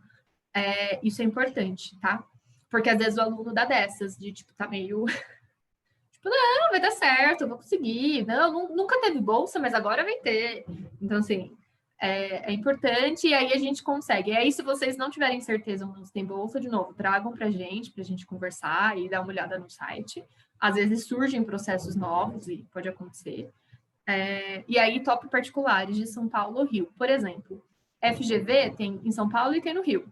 isso é importante, tá? Porque às vezes o aluno dá dessas, de, tipo, tá meio... tipo, não, vai dar certo, eu vou conseguir. Não, nunca teve bolsa, mas agora vai ter. Então, assim, é importante e aí a gente consegue. E aí, se vocês não tiverem certeza ou não se tem bolsa, de novo, tragam pra gente conversar e dar uma olhada no site. Às vezes surgem processos novos e pode acontecer. E aí, top particulares de São Paulo ou Rio. Por exemplo, FGV tem em São Paulo e tem no Rio.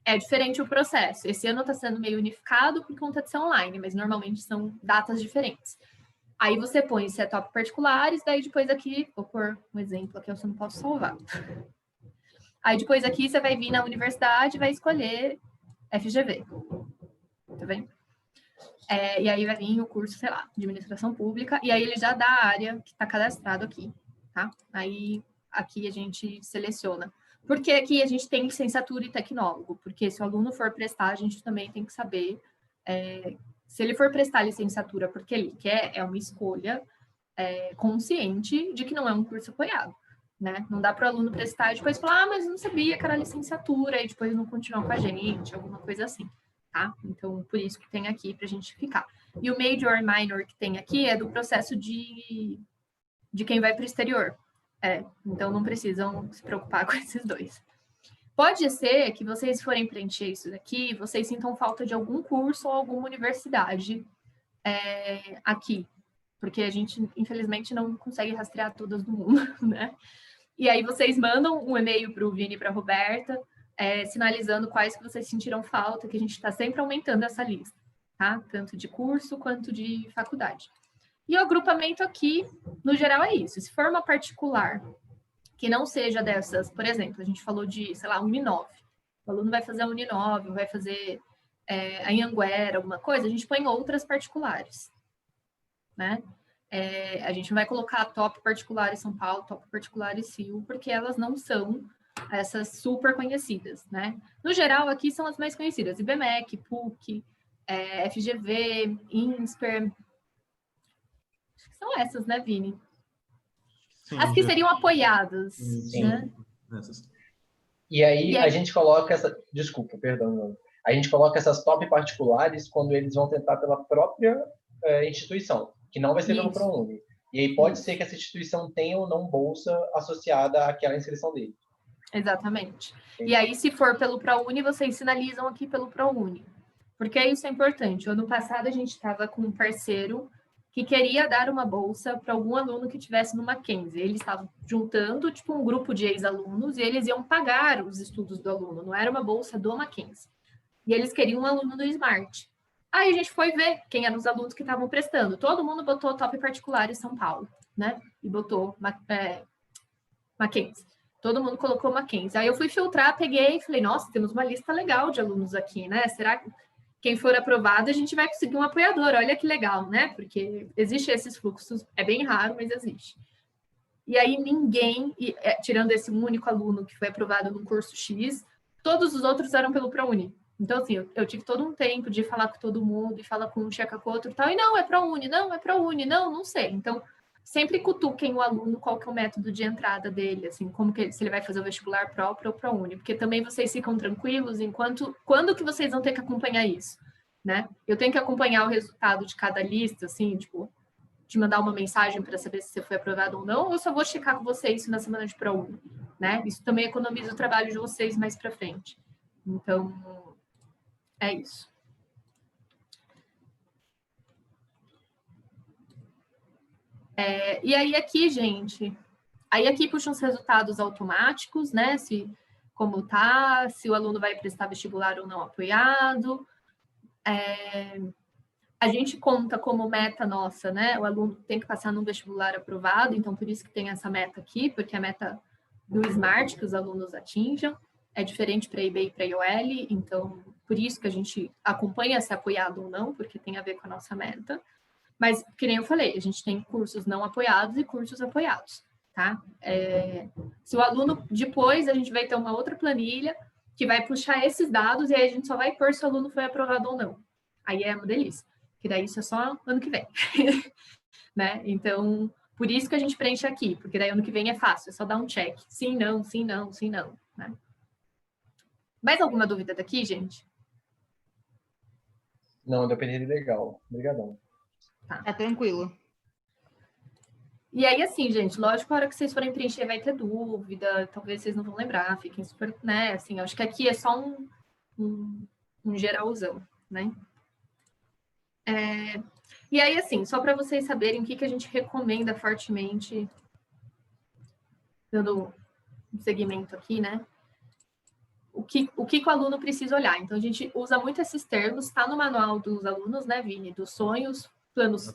É diferente o processo. Esse ano está sendo meio unificado por conta de ser online, mas normalmente são datas diferentes. Aí você põe se é top particulares, daí depois aqui, vou pôr um exemplo aqui, eu só não posso salvar. Aí depois aqui você vai vir na universidade e vai escolher FGV. Tá vendo? E aí vai vir o curso, sei lá, de administração pública, e aí ele já dá a área que está cadastrado aqui, tá? Aí aqui a gente seleciona. Porque aqui a gente tem licenciatura e tecnólogo, porque se o aluno for prestar, a gente também tem que saber se ele for prestar licenciatura porque ele quer, é uma escolha consciente de que não é um curso apoiado, né? Não dá para o aluno prestar e depois falar, mas não sabia que era licenciatura, e depois não continuar com a gente, alguma coisa assim. Tá? Então, por isso que tem aqui para a gente ficar. E o major e minor que tem aqui é do processo de quem vai para o exterior. Então, não precisam se preocupar com esses dois. Pode ser que vocês forem preencher isso daqui, vocês sintam falta de algum curso ou alguma universidade aqui. Porque a gente, infelizmente, não consegue rastrear todas do mundo, né? E aí vocês mandam um e-mail para o Vini e para a Roberta, sinalizando quais que vocês sentiram falta, que a gente está sempre aumentando essa lista, tá? Tanto de curso quanto de faculdade. E o agrupamento aqui, no geral, é isso. Se for uma particular que não seja dessas, por exemplo, a gente falou de, sei lá, Uninove. O aluno vai fazer a Uninove, vai fazer a Anhanguera, alguma coisa, a gente põe outras particulares, né? A gente não vai colocar top particular em São Paulo, top particular em Sil, porque elas não são essas super conhecidas, né? No geral, aqui são as mais conhecidas, IBMEC, PUC, FGV, INSPER, são essas, né, Vini? Sim, as que seriam apoiadas, sim. né? E aí a gente coloca desculpa, perdão, a gente coloca essas top particulares quando eles vão tentar pela própria instituição, que não vai ser pelo ProUni. E aí pode ser que essa instituição tenha ou não bolsa associada àquela inscrição dele. Exatamente. E aí, se for pelo ProUni, vocês sinalizam aqui pelo ProUni. Porque isso é importante. Ano passado, a gente estava com um parceiro que queria dar uma bolsa para algum aluno que estivesse no Mackenzie. Eles estavam juntando, tipo, um grupo de ex-alunos e eles iam pagar os estudos do aluno. Não era uma bolsa do Mackenzie. E eles queriam um aluno do Smart. Aí a gente foi ver quem eram os alunos que estavam prestando. Todo mundo botou top particular em São Paulo, né? E botou Mackenzie. Todo mundo colocou Mackenzie. Aí eu fui filtrar, peguei e falei, nossa, temos uma lista legal de alunos aqui, né? Será que quem for aprovado, a gente vai conseguir um apoiador? Olha que legal, né? Porque existe esses fluxos, é bem raro, mas existe. E aí ninguém, tirando esse único aluno que foi aprovado no curso X, todos os outros eram pelo ProUni. Então, assim, eu tive todo um tempo de falar com todo mundo, e falar com um, checar com outro e tal, e não, é ProUni, não, é ProUni, não sei. Então, sempre cutuquem o aluno qual que é o método de entrada dele, assim, como que se ele vai fazer o vestibular próprio ou ProUni, porque também vocês ficam tranquilos quando que vocês vão ter que acompanhar isso, né? Eu tenho que acompanhar o resultado de cada lista, assim, tipo, de mandar uma mensagem para saber se você foi aprovado ou não, ou eu só vou checar com vocês isso na semana de ProUni, né? Isso também economiza o trabalho de vocês mais para frente. Então, é isso. E aí aqui, gente, aqui puxa os resultados automáticos, né? Como tá, se o aluno vai prestar vestibular ou não apoiado. A gente conta como meta nossa, né? O aluno tem que passar num vestibular aprovado, então por isso que tem essa meta aqui, porque é a meta do Smart que os alunos atinjam é diferente para IB e para IOL, então por isso que a gente acompanha se é apoiado ou não, porque tem a ver com a nossa meta. Mas, que nem eu falei, a gente tem cursos não apoiados e cursos apoiados, tá? Se o aluno, depois a gente vai ter uma outra planilha que vai puxar esses dados e aí a gente só vai pôr se o aluno foi aprovado ou não. Aí é uma delícia, que daí isso é só ano que vem, né? Então, por isso que a gente preenche aqui, porque daí ano que vem é fácil, é só dar um check. Sim, não, sim, não, sim, não, né? Mais alguma dúvida daqui, gente? Não, deu PNL legal. Obrigadão. Tá tranquilo. E aí, assim, gente, lógico, a hora que vocês forem preencher vai ter dúvida, talvez vocês não vão lembrar, fiquem super, né, assim, acho que aqui é só um geralzão, né? E aí, assim, só para vocês saberem o que a gente recomenda fortemente, dando um segmento aqui, né? O que o aluno precisa olhar. Então, a gente usa muito esses termos, está no manual dos alunos, né, Vini? Dos sonhos, planos,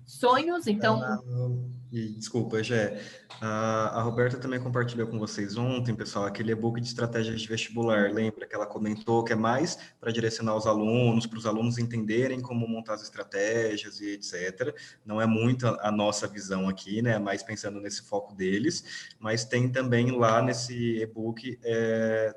sonhos, então... Desculpa, Gé. A Roberta também compartilhou com vocês ontem, pessoal, aquele e-book de estratégias de vestibular. Lembra que ela comentou que é mais para direcionar os alunos, para os alunos entenderem como montar as estratégias e etc. Não é muito a nossa visão aqui, né? Mais pensando nesse foco deles, mas tem também lá nesse e-book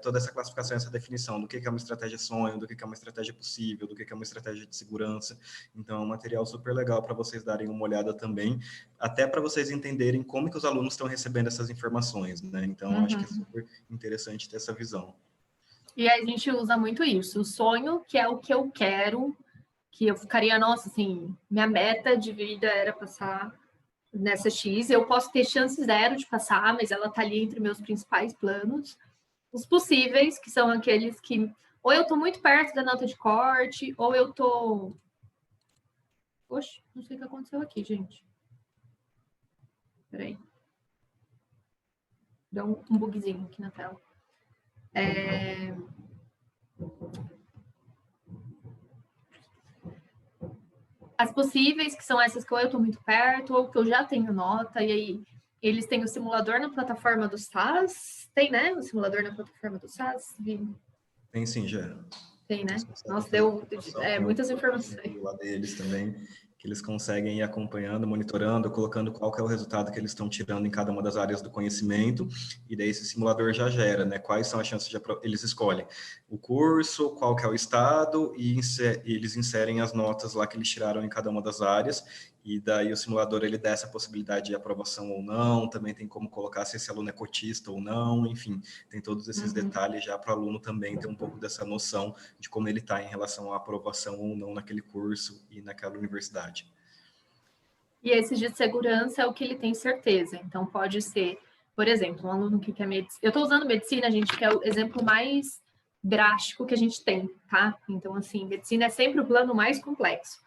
toda essa classificação, essa definição do que é uma estratégia sonho, do que é uma estratégia possível, do que é uma estratégia de segurança. Então, é um material super legal para vocês darem uma olhada também, até para vocês entenderem como que os alunos estão recebendo essas informações, né? Então, acho que é super interessante ter essa visão. E a gente usa muito isso, o sonho, que é o que eu quero, que eu ficaria, nossa, assim, minha meta de vida era passar nessa X, eu posso ter chance zero de passar, mas ela tá ali entre meus principais planos. Os possíveis, que são aqueles que ou eu tô muito perto da nota de corte, ou eu tô... Oxe, não sei o que aconteceu aqui, gente. Peraí. Deu um bugzinho aqui na tela. As possíveis, que são essas que ou eu estou muito perto, ou que eu já tenho nota, e aí eles têm o simulador na plataforma do SAS. Tem, né? O simulador na plataforma do SAS? Tem sim, já. Tem, né? Nossa, deu muitas informações. Lá deles também. que eles conseguem ir acompanhando, monitorando, colocando qual que é o resultado que eles estão tirando em cada uma das áreas do conhecimento, e daí esse simulador já gera, né? Quais são as chances de eles escolhem o curso, qual que é o estado, e eles inserem as notas lá que eles tiraram em cada uma das áreas, e daí o simulador ele dá essa possibilidade de aprovação ou não, também tem como colocar se esse aluno é cotista ou não, enfim, tem todos esses detalhes já para o aluno também ter um pouco dessa noção de como ele está em relação à aprovação ou não naquele curso e naquela universidade. E esse de segurança é o que ele tem certeza. Então, pode ser, por exemplo, um aluno que quer medicina. Eu estou usando medicina, gente, que é o exemplo mais drástico que a gente tem, tá? Então, assim, medicina é sempre o plano mais complexo.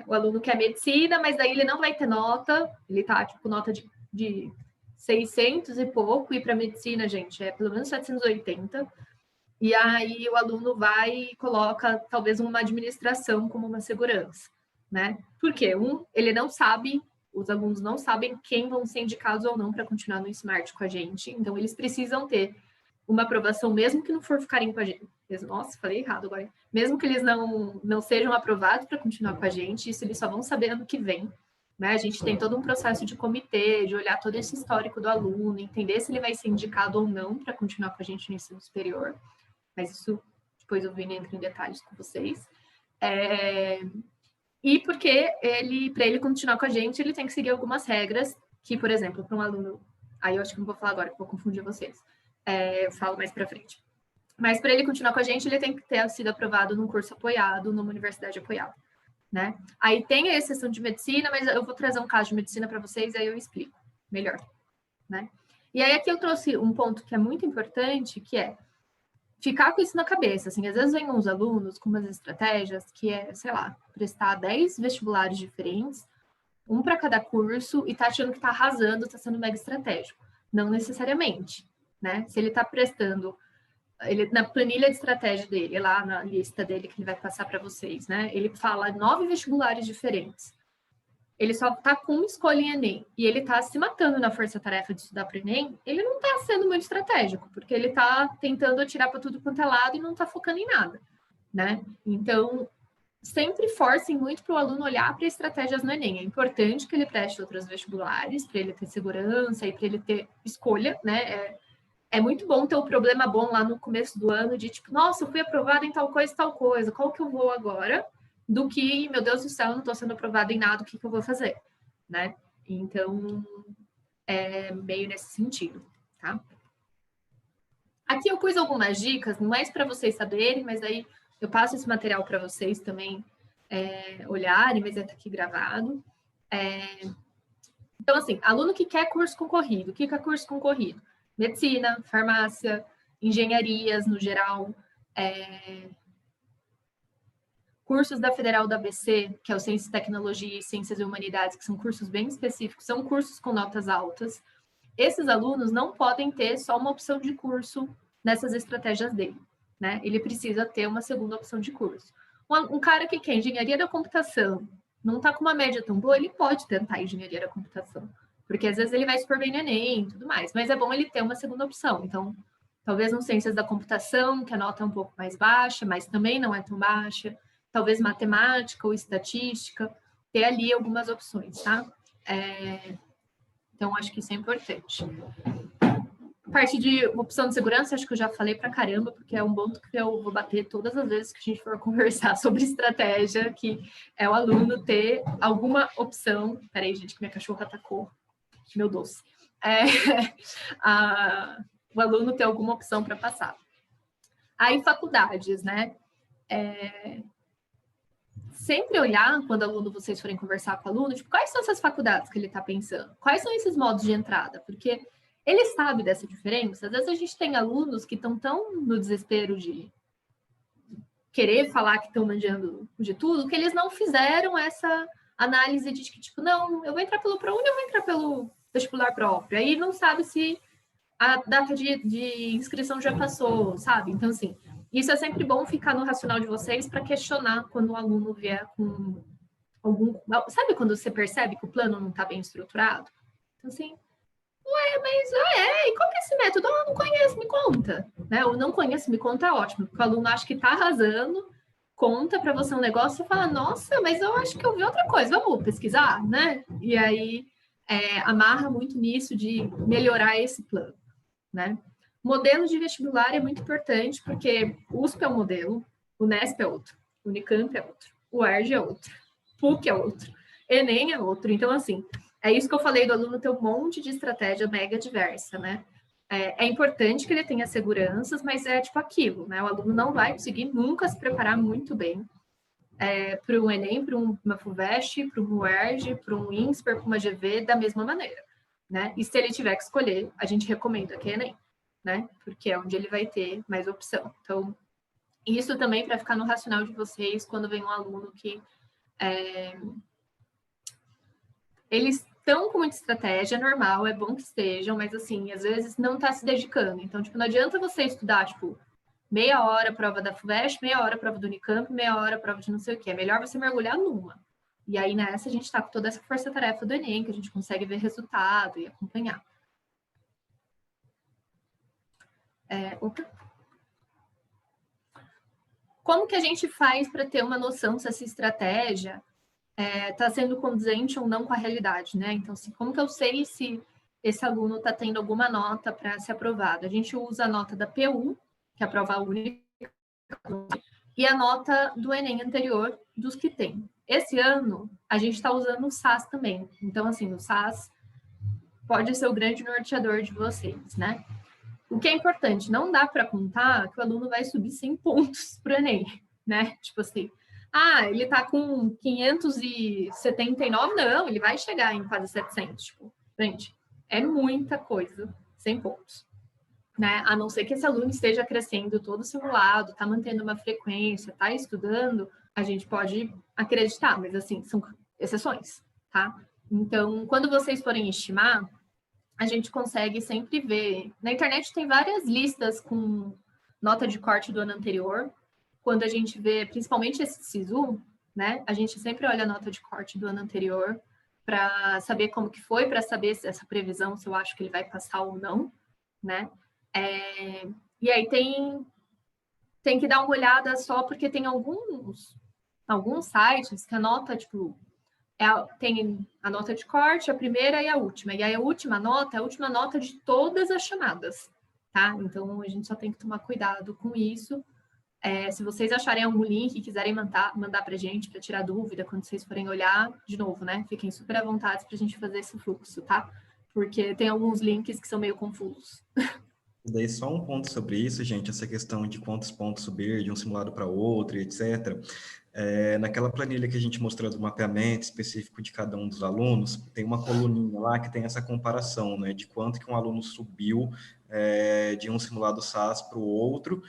O aluno quer medicina, mas daí ele não vai ter nota, ele tá, tipo, nota de 600 e pouco, e para medicina, gente, é pelo menos 780. E aí o aluno vai e coloca, talvez, uma administração como uma segurança, né? Por quê? Ele não sabe, os alunos não sabem quem vão ser indicados ou não para continuar no Smart com a gente, então eles precisam ter uma aprovação, mesmo que não for ficarem com a gente. Nossa, falei errado agora. Mesmo que eles não sejam aprovados para continuar com a gente, isso eles só vão saber ano que vem, né? A gente tem todo um processo de comitê, de olhar todo esse histórico do aluno, entender se ele vai ser indicado ou não para continuar com a gente no ensino superior. Mas isso, depois o Vini entra em detalhes com vocês. E porque para ele continuar com a gente, ele tem que seguir algumas regras que, por exemplo, para um aluno... Aí eu acho que não vou falar agora, que vou confundir vocês. Eu falo mais para frente. Mas para ele continuar com a gente, ele tem que ter sido aprovado num curso apoiado, numa universidade apoiada, né? Aí tem a exceção de medicina, mas eu vou trazer um caso de medicina para vocês, aí eu explico melhor, né? E aí aqui eu trouxe um ponto que é muito importante, que é ficar com isso na cabeça, assim, às vezes vem uns alunos com umas estratégias que é, sei lá, prestar 10 vestibulares diferentes, um para cada curso, e tá achando que tá arrasando, tá sendo mega estratégico. Não necessariamente, né? Se ele tá prestando, na planilha de estratégia dele, lá na lista dele que ele vai passar para vocês, né? Ele fala 9 vestibulares diferentes. Ele só tá com uma escolha em Enem e ele tá se matando na força-tarefa de estudar para o Enem, ele não tá sendo muito estratégico, porque ele tá tentando atirar para tudo quanto é lado e não tá focando em nada, né? Então, sempre forcem muito para o aluno olhar para estratégias no Enem. É importante que ele preste outros vestibulares, para ele ter segurança e para ele ter escolha, né? É muito bom ter um problema bom lá no começo do ano de tipo, nossa, eu fui aprovada em tal coisa, qual que eu vou agora? Do que, meu Deus do céu, eu não estou sendo aprovada em nada, o que eu vou fazer, né? Então, é meio nesse sentido, tá? Aqui eu pus algumas dicas, não é para vocês saberem, mas aí eu passo esse material para vocês também olharem, mas está aqui gravado. Então, assim, aluno que quer curso concorrido, o que é curso concorrido? Medicina, farmácia, engenharias no geral, cursos da Federal da ABC, que é o Ciência e Tecnologia e Ciências e Humanidades, que são cursos bem específicos, são cursos com notas altas. Esses alunos não podem ter só uma opção de curso nessas estratégias dele, né? Ele precisa ter uma segunda opção de curso. Um cara que quer engenharia da computação, não está com uma média tão boa, ele pode tentar engenharia da computação, porque às vezes ele vai super bem no Enem e tudo mais, mas é bom ele ter uma segunda opção. Então, talvez no Ciências da Computação, que a nota é um pouco mais baixa, mas também não é tão baixa, talvez matemática ou estatística, ter ali algumas opções, tá? Então, acho que isso é importante. A parte de opção de segurança, acho que eu já falei pra caramba, porque é um ponto que eu vou bater todas as vezes que a gente for conversar sobre estratégia, que é o aluno ter alguma opção. Peraí, gente, que minha cachorra atacou meu doce. O aluno ter alguma opção para passar. Aí, faculdades, né? Sempre olhar, quando aluno, vocês forem conversar com o aluno, tipo, quais são essas faculdades que ele está pensando? Quais são esses modos de entrada? Porque ele sabe dessa diferença. Às vezes a gente tem alunos que estão tão no desespero de querer falar que estão manjando de tudo, que eles não fizeram essa análise de que, tipo, não, eu vou entrar pelo ProUni, eu vou entrar pelo vestibular próprio. Aí não sabe se a data de inscrição já passou, sabe? Então, assim, isso é sempre bom ficar no racional de vocês para questionar quando o aluno vier com algum... Sabe quando você percebe que o plano não está bem estruturado? Então, assim, e qual que é esse método? Eu não conheço, me conta. Né? Eu não conheço, me conta, é ótimo, porque o aluno acha que está arrasando conta para você um negócio, você fala, nossa, mas eu acho que eu vi outra coisa, vamos pesquisar, né? E aí amarra muito nisso de melhorar esse plano, né? Modelo de vestibular é muito importante, porque o USP é um modelo, o Unesp é outro, o Unicamp é outro, o UERJ é outro, PUC é outro, Enem é outro. Então, assim, é isso que eu falei do aluno ter um monte de estratégia mega diversa, né? É importante que ele tenha seguranças, mas é tipo aquilo, né? O aluno não vai conseguir nunca se preparar muito bem para um Enem, para uma FUVEST, para um UERJ, para um INSPER, para uma GV, da mesma maneira, né? E se ele tiver que escolher, a gente recomenda que é Enem, né? Porque é onde ele vai ter mais opção. Então, isso também para ficar no racional de vocês quando vem um aluno que eles estão com muita estratégia, é normal, é bom que estejam, mas assim, às vezes não está se dedicando. Então, tipo, não adianta você estudar, tipo, meia hora prova da FUVEST, meia hora prova do Unicamp, meia hora prova de não sei o quê. É melhor você mergulhar numa. E aí, nessa, a gente está com toda essa força-tarefa do Enem, que a gente consegue ver resultado e acompanhar. Como que a gente faz para ter uma noção se essa estratégia está sendo condizente ou não com a realidade, né? Então, assim, como que eu sei se esse aluno está tendo alguma nota para ser aprovado? A gente usa a nota da PU, que é a prova única, e a nota do Enem anterior dos que tem. Esse ano, a gente está usando o SAS também. Então, assim, o SAS pode ser o grande norteador de vocês, né? O que é importante, não dá para contar que o aluno vai subir 100 pontos para o Enem, né? Tipo assim, ele está com 579, não, ele vai chegar em quase 700. Tipo, gente, é muita coisa, 100 pontos. Né? A não ser que esse aluno esteja crescendo todo simulado, está mantendo uma frequência, está estudando, a gente pode acreditar, mas assim, são exceções, tá? Então, quando vocês forem estimar, a gente consegue sempre ver. Na internet tem várias listas com nota de corte do ano anterior. Quando a gente vê, principalmente esse SISU, né? A gente sempre olha a nota de corte do ano anterior para saber como que foi, para saber se essa previsão, se eu acho que ele vai passar ou não, né? E aí tem que dar uma olhada só, porque tem alguns sites que a nota, tipo, tem a nota de corte, a primeira e a última. E aí a última nota é a última nota de todas as chamadas, tá? Então, a gente só tem que tomar cuidado com isso. Se vocês acharem algum link e quiserem mandar para a gente, para tirar dúvida, quando vocês forem olhar, de novo, né? Fiquem super à vontade para a gente fazer esse fluxo, tá? Porque tem alguns links que são meio confusos. E daí só um ponto sobre isso, gente, essa questão de quantos pontos subir de um simulado para outro, etc. Naquela planilha que a gente mostrou do mapeamento específico de cada um dos alunos, tem uma coluninha lá que tem essa comparação, né, de quanto que um aluno subiu de um simulado SAS para o outro,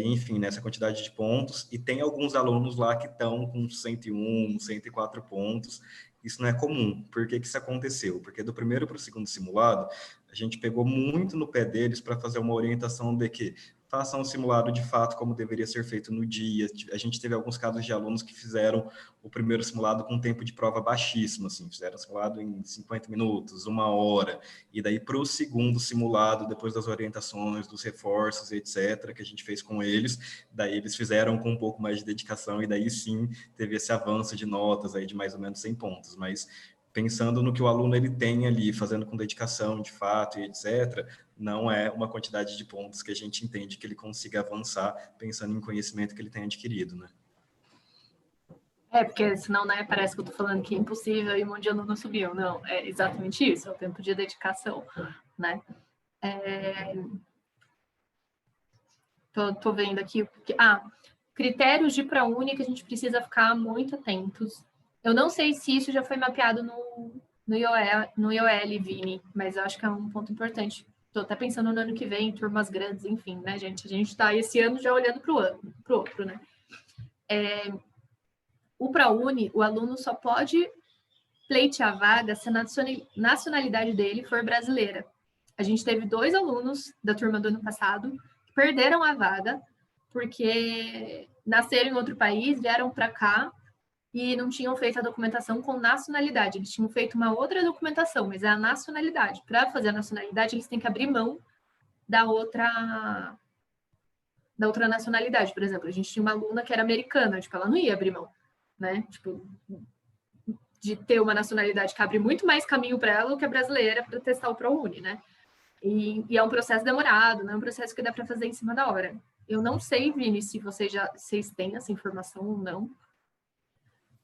enfim, nessa quantidade de pontos, e tem alguns alunos lá que estão com 101, 104 pontos. Isso não é comum. Por que que isso aconteceu? Porque do primeiro para o segundo simulado, a gente pegou muito no pé deles para fazer uma orientação de que façam o simulado de fato como deveria ser feito no dia. A gente teve alguns casos de alunos que fizeram o primeiro simulado com tempo de prova baixíssimo, assim, fizeram o simulado em 50 minutos, 1 hora, e daí para o segundo simulado, depois das orientações, dos reforços, etc., que a gente fez com eles, daí eles fizeram com um pouco mais de dedicação, e daí sim teve esse avanço de notas aí de mais ou menos 100 pontos, mas pensando no que o aluno ele tem ali, fazendo com dedicação, de fato, e etc., não é uma quantidade de pontos que a gente entende que ele consiga avançar pensando em conhecimento que ele tem adquirido, né? Porque senão, né, parece que eu tô falando que é impossível e um monte de aluno subiu. Não, é exatamente isso, é o tempo de dedicação, né? Tô vendo aqui. Critérios de ProUni que a gente precisa ficar muito atentos. Eu não sei se isso já foi mapeado no IOL, Vini, mas eu acho que é um ponto importante. Estou até pensando no ano que vem, turmas grandes, enfim, né, gente? A gente está esse ano já olhando para o outro, né? O ProUni, o aluno só pode pleitear vaga se a nacionalidade dele for brasileira. A gente teve 2 alunos da turma do ano passado que perderam a vaga porque nasceram em outro país, vieram para cá e não tinham feito a documentação com nacionalidade. Eles tinham feito uma outra documentação, mas é a nacionalidade. Para fazer a nacionalidade, eles têm que abrir mão da outra da outra nacionalidade. Por exemplo, a gente tinha uma aluna que era americana, tipo, ela não ia abrir mão, né? Tipo, de ter uma nacionalidade que abre muito mais caminho para ela do que a brasileira para testar o ProUni, né? E é um processo demorado, não é um processo que dá para fazer em cima da hora. Eu não sei, Vini, se vocês têm essa informação ou não.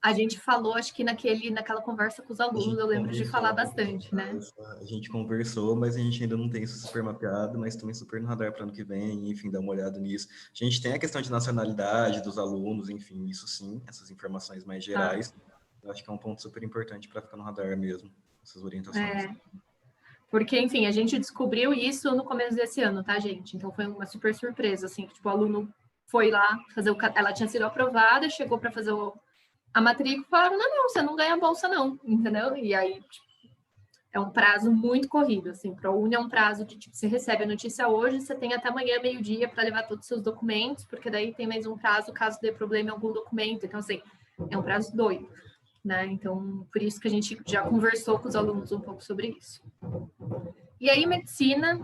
A gente falou, acho que naquela conversa com os alunos, eu lembro de falar bastante, né? A gente conversou, mas a gente ainda não tem isso super mapeado, mas também super no radar para ano que vem, enfim, dar uma olhada nisso. A gente tem a questão de nacionalidade dos alunos, enfim, isso sim, essas informações mais gerais. Eu acho que é um ponto super importante para ficar no radar mesmo, essas orientações. Porque, enfim, a gente descobriu isso no começo desse ano, tá, gente? Então foi uma super surpresa, assim, que tipo, o aluno foi lá fazer ela tinha sido aprovada, chegou para fazer a matrícula e falaram, não, você não ganha bolsa não, entendeu? E aí, tipo, é um prazo muito corrido, assim, ProUni é um prazo de, tipo, você recebe a notícia hoje, você tem até amanhã, meio-dia, para levar todos os seus documentos, porque daí tem mais um prazo caso dê problema em algum documento. Então, assim, é um prazo doido, né? Então, por isso que a gente já conversou com os alunos um pouco sobre isso. E aí, medicina,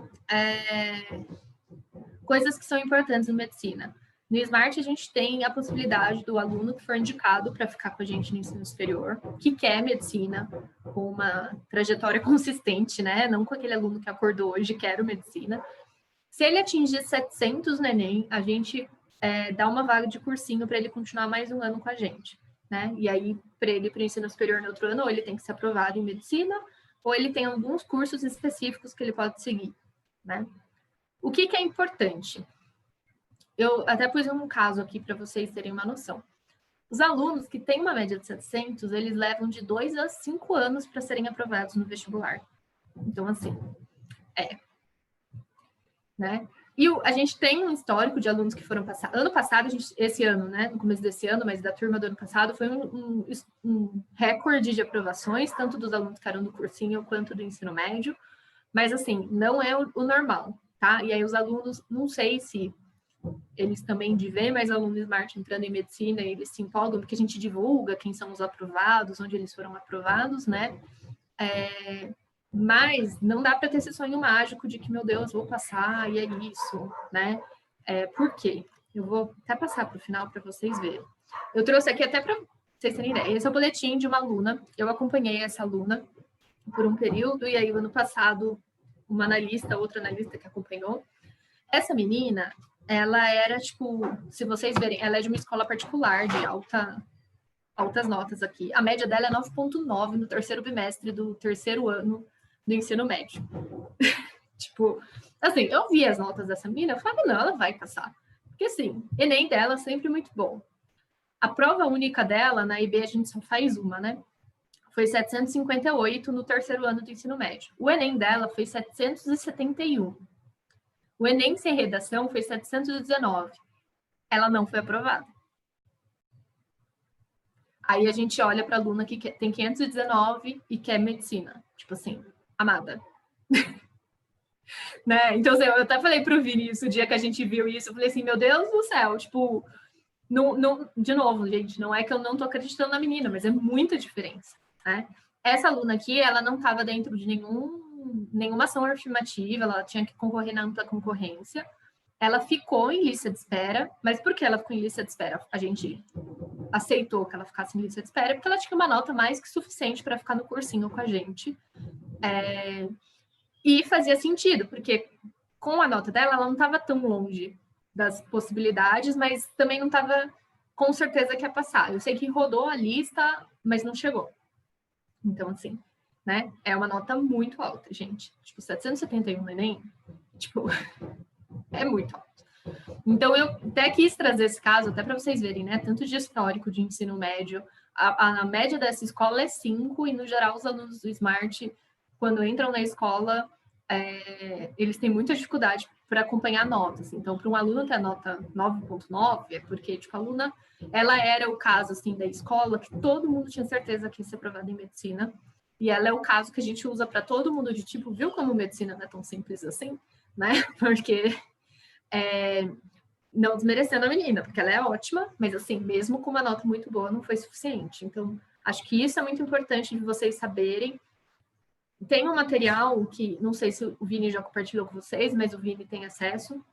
coisas que são importantes em medicina. No Smart, a gente tem a possibilidade do aluno que for indicado para ficar com a gente no ensino superior, que quer medicina, com uma trajetória consistente, né? Não com aquele aluno que acordou hoje e quer medicina. Se ele atingir 700 no Enem, a gente dá uma vaga de cursinho para ele continuar mais um ano com a gente, né? E aí, para ele ir para o ensino superior no outro ano, ou ele tem que ser aprovado em medicina, ou ele tem alguns cursos específicos que ele pode seguir, né? O que é importante? Eu até pus um caso aqui para vocês terem uma noção. Os alunos que têm uma média de 700, eles levam de 2 a 5 anos para serem aprovados no vestibular. Então, assim, né? E a gente tem um histórico de alunos que foram passar. Ano passado, esse ano, né? No começo desse ano, mas da turma do ano passado, foi um recorde de aprovações, tanto dos alunos que eram do cursinho quanto do ensino médio. Mas, assim, não é o normal, tá? E aí os alunos, não sei se eles também de ver mais alunos Smart entrando em medicina, eles se empolgam, porque a gente divulga quem são os aprovados, onde eles foram aprovados, né? Mas não dá para ter esse sonho mágico de que, meu Deus, vou passar e é isso, né? Por quê? Eu vou até passar para o final para vocês verem. Eu trouxe aqui até para vocês terem ideia. Esse é o boletim de uma aluna. Eu acompanhei essa aluna por um período, e aí, o ano passado, outra analista que acompanhou. Essa menina, ela era, tipo, se vocês verem, ela é de uma escola particular, de altas notas aqui. A média dela é 9,9 no terceiro bimestre do terceiro ano do ensino médio. Tipo, assim, eu vi as notas dessa menina, eu falava, não, ela vai passar. Porque, assim, Enem dela é sempre muito bom. A prova única dela, na IB, a gente só faz uma, né? Foi 758 no terceiro ano do ensino médio. O Enem dela foi 771. O Enem sem redação foi 719. Ela não foi aprovada. Aí a gente olha para a aluna que tem 519 e quer medicina. Tipo assim, amada. Né? Então, assim, eu até falei para o Vini isso, o dia que a gente viu isso, eu falei assim, meu Deus do céu, tipo, de novo, gente, não é que eu não estou acreditando na menina, mas é muita diferença, né? Essa aluna aqui, ela não estava dentro de nenhuma ação afirmativa, ela tinha que concorrer na ampla concorrência. Ela ficou em lista de espera, mas por que ela ficou em lista de espera? A gente aceitou que ela ficasse em lista de espera porque ela tinha uma nota mais que suficiente para ficar no cursinho com a gente. E fazia sentido, porque com a nota dela, ela não estava tão longe das possibilidades, mas também não estava com certeza que ia passar. Eu sei que rodou a lista, mas não chegou. Então, assim, né? É uma nota muito alta, gente. Tipo, 771 no Enem, tipo, é muito alto. Então, eu até quis trazer esse caso, até para vocês verem, né? Tanto de histórico de ensino médio. A média dessa escola é 5, e, no geral, os alunos do Smart, quando entram na escola, eles têm muita dificuldade para acompanhar notas. Então, para um aluno ter a nota 9,9, é porque, tipo, a aluna, ela era o caso, assim, da escola que todo mundo tinha certeza que ia ser aprovada em medicina. E ela é o caso que a gente usa para todo mundo de tipo, viu como medicina não é tão simples assim, né? Porque não desmerecendo a menina, porque ela é ótima, mas assim, mesmo com uma nota muito boa, não foi suficiente. Então, acho que isso é muito importante de vocês saberem. Tem um material que, não sei se o Vini já compartilhou com vocês, mas o Vini tem acesso,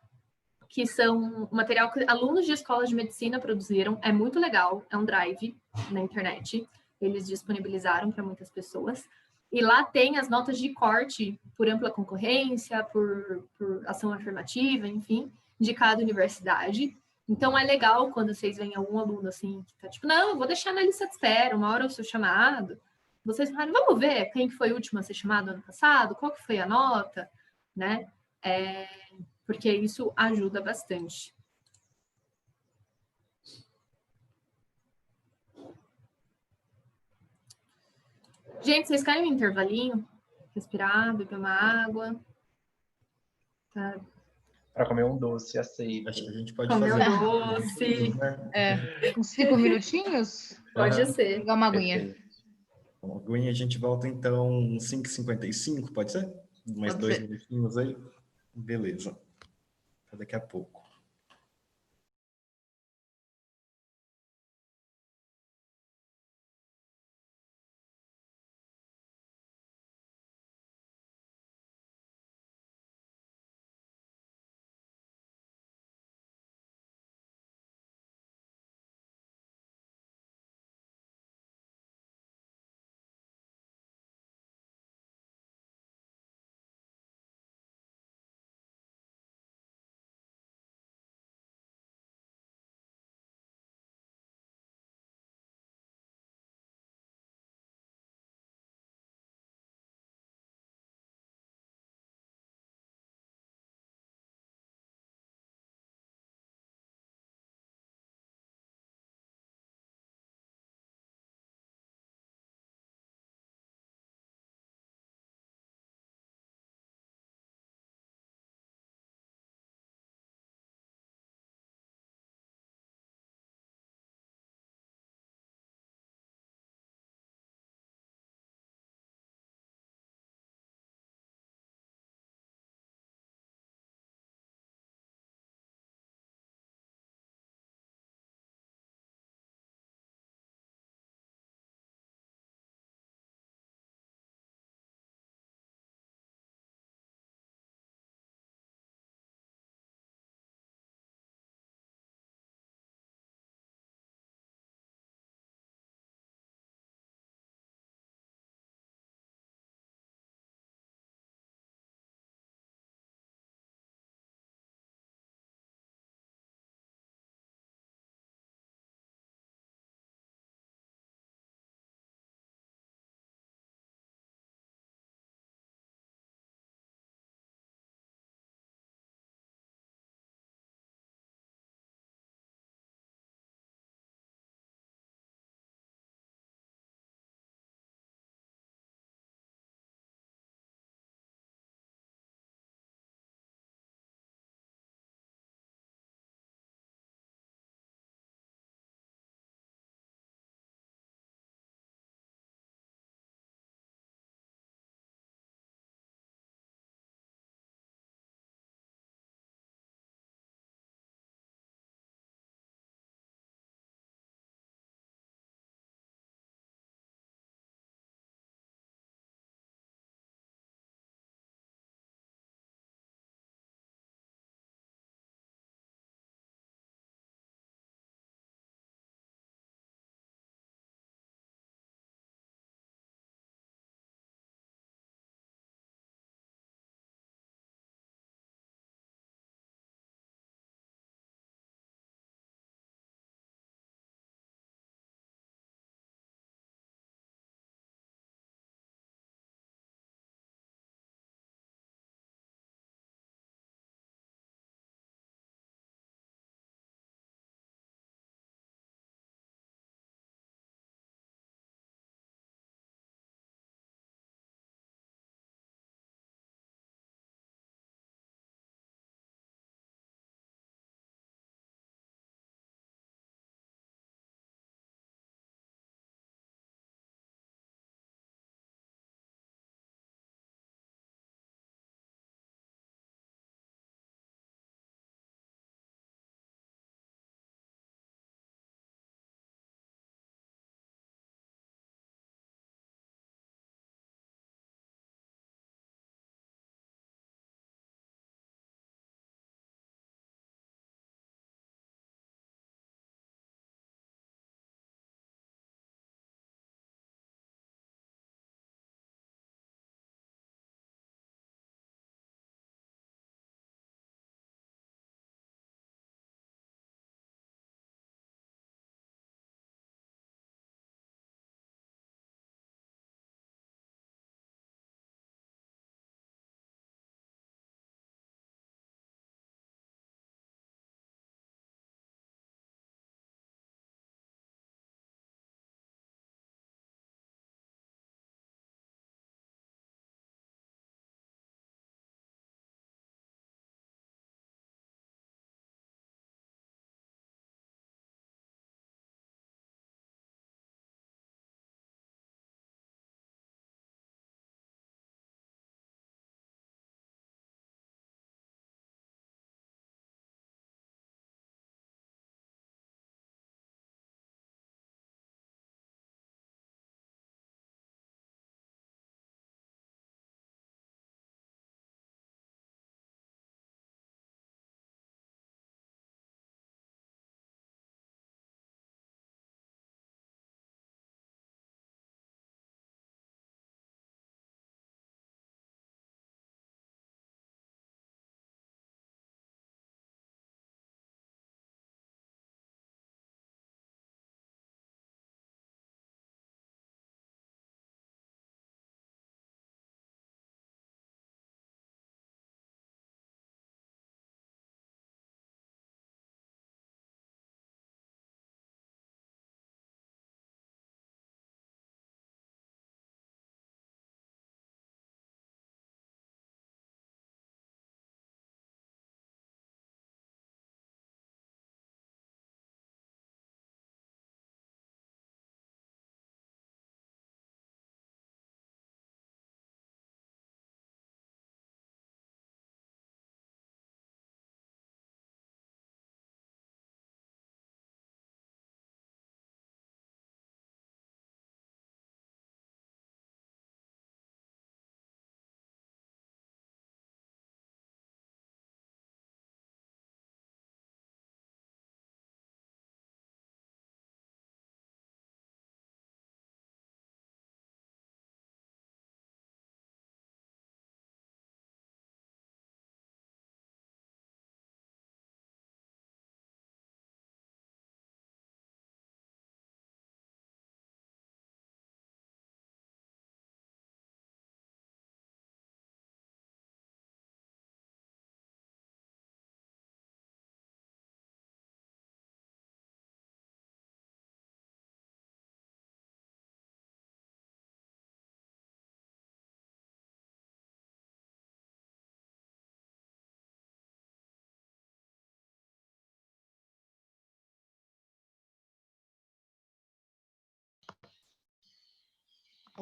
que são material que alunos de escolas de medicina produziram. É muito legal, é um drive na internet. Eles disponibilizaram para muitas pessoas. E lá tem as notas de corte por ampla concorrência, por ação afirmativa, enfim, de cada universidade. Então, é legal quando vocês veem algum aluno assim, que tá tipo, não, eu vou deixar na lista de espera, uma hora eu sou chamado. Vocês falam, vamos ver quem foi o último a ser chamado ano passado, qual que foi a nota, né? Porque isso ajuda bastante. Gente, vocês querem um intervalinho? Respirar, beber uma água. Tá. Para comer um doce, aceito. Acho que a gente pode Comer fazer. um doce. Uns 5 minutinhos? Pode ser. Pegar uma aguinha. Perfeito. Bom, aguinha, a gente volta então 5h55, pode ser? Mais Pode 2 ser. minutinhos aí? Beleza. Até daqui a pouco.